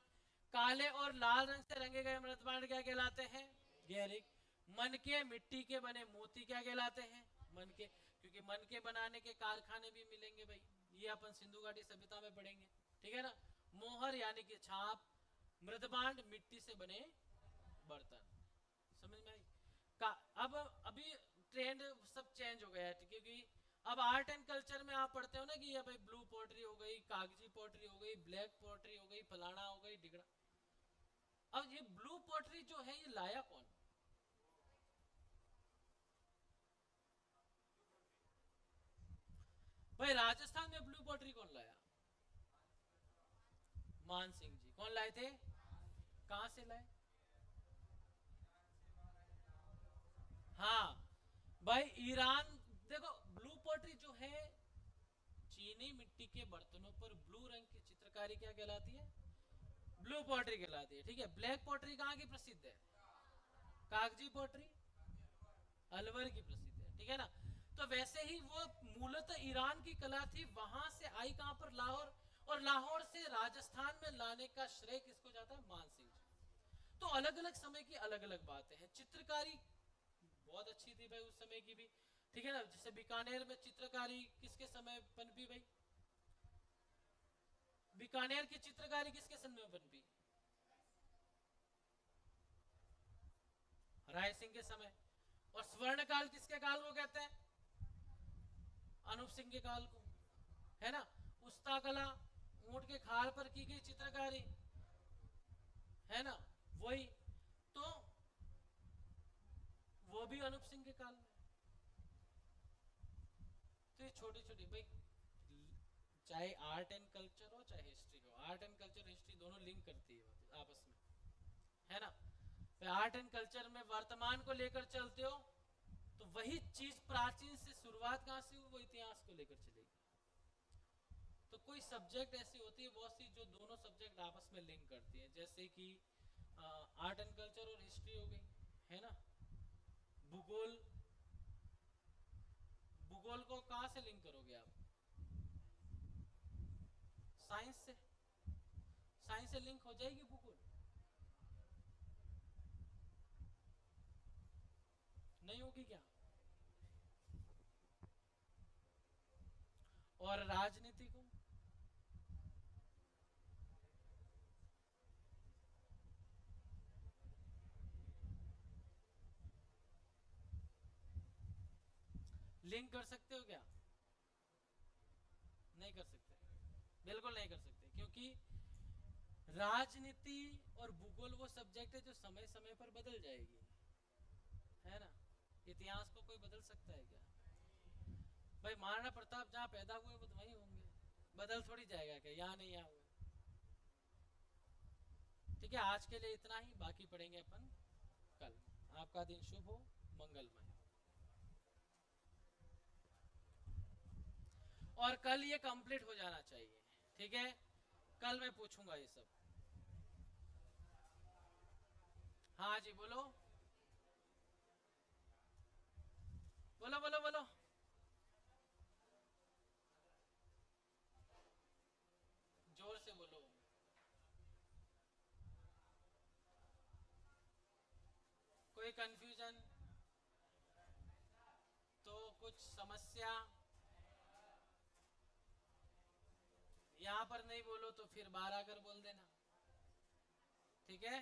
काले और लाल रंग से रंगे गए मृदबांड क्या कहलाते हैं? गैरिक। मन के मिट्टी के बने मोती क्या कहलाते हैं? मन के, क्योंकि मन के बनाने के कारखाने भी मिलेंगे भाई, ये अपन सिंधु घाटी सभ्यता में पढ़ेंगे, ठीक है ना। मोहर यानी कि छाप, मृदबांड मिट्टी से बने बर्तन। समझ में आई? अब अभी ट्रेंड सब चेंज हो गया है, क्योंकि अब आर्ट एंड कल्चर में आप पढ़ते हो ना कि ये भाई ब्लू पोट्री हो गई, कागजी पोट्री हो गई, ब्लैक पोट्री हो गई, फलाना हो गई, डिगड़ा। अब ये ब्लू पोट्री जो है ये लाया कौन? भाई राजस्थान में ब्लू पोट्री कौन लाया? मान सिंह जी। कौन लाए थे? कहां से लाए? हाँ भाई ईरान। देखो ब्लू पोट्री जो है, चीनी मिट्टी के बर्तनों पर ब्लू रंग की चित्रकारी क्या कहलाती है? ब्लू पोट्री कहलाती है, ठीक है। ब्लैक पोट्री कहाँ की प्रसिद्ध है? कागजी पोट्री अलवर की प्रसिद्ध है, ठीक है ना। तो वैसे ही वो मूलतः ईरान की कला थी, वहां से आई कहां पर? लाहौर। और लाहौर से राजस्थान में लाने का श्रेय किसको जाता है? मान सिंह जी। तो अलग अलग समय की अलग अलग बातें हैं। चित्रकारी बहुत अच्छी थी भाई उस समय की भी, ठीक है ना। जैसे बीकानेर में चित्रकारी किसके समय पनपी भाई? बीकानेर की चित्रकारी किसके समय में पनपी? राय सिंह के समय। और स्वर्ण काल किसके काल को कहते हैं? अनूप सिंह के काल को, है ना। उस्ता कला, ऊंट के खाल पर की गई चित्रकारी, है ना, वही। तो वो भी अनूप सिंह के काल में। तो ये छोटी छोटी भाई, चाहे आर्ट एंड कल्चर हो चाहे हिस्ट्री हो, आर्ट एंड कल्चर हिस्ट्री दोनों लिंक करती है आपस में, है ना। आर्ट एंड कल्चर में वर्तमान को लेकर चलते हो तो वही चीज प्राचीन से शुरुआत कहां से हुई वो इतिहास को लेकर चलेगी। तो कोई सब्जेक्ट ऐसी होती है बहुत सी जो दोनों सब्जेक्ट आपस में लिंक करती है, जैसे कि आर्ट एंड कल्चर और हिस्ट्री हो गई, है ना। भूगोल, भूगोल को कहां से लिंक करोगे आप? साइंस से। साइंस से लिंक हो जाएगी भूगोल? नहीं होगी क्या? और राजनीति को? लिंक कर सकते हो क्या? नहीं कर सकते, बिल्कुल नहीं कर सकते, क्योंकि राजनीति और भूगोल वो सब्जेक्ट है जो समय समय पर बदल जाएगी, है ना। इतिहास को कोई बदल सकता है क्या? भाई महाराणा प्रताप जहाँ पैदा हुए वो तो वहीं होंगे, बदल थोड़ी जाएगा क्या? यहाँ नहीं यहाँ हुए। ठीक है, आज के लिए इतना ही, बाकी पढ़ेंगे अपन कल। आपका दिन शुभ हो, मंगलमय। और कल ये कंप्लीट हो जाना चाहिए, ठीक है। कल मैं पूछूंगा ये सब। हाँ जी बोलो, बोलो बोलो बोलो। जोर से बोलो। कोई कंफ्यूजन तो, कुछ समस्या? यहाँ पर नहीं बोलो तो फिर बाहर आकर बोल देना, ठीक है।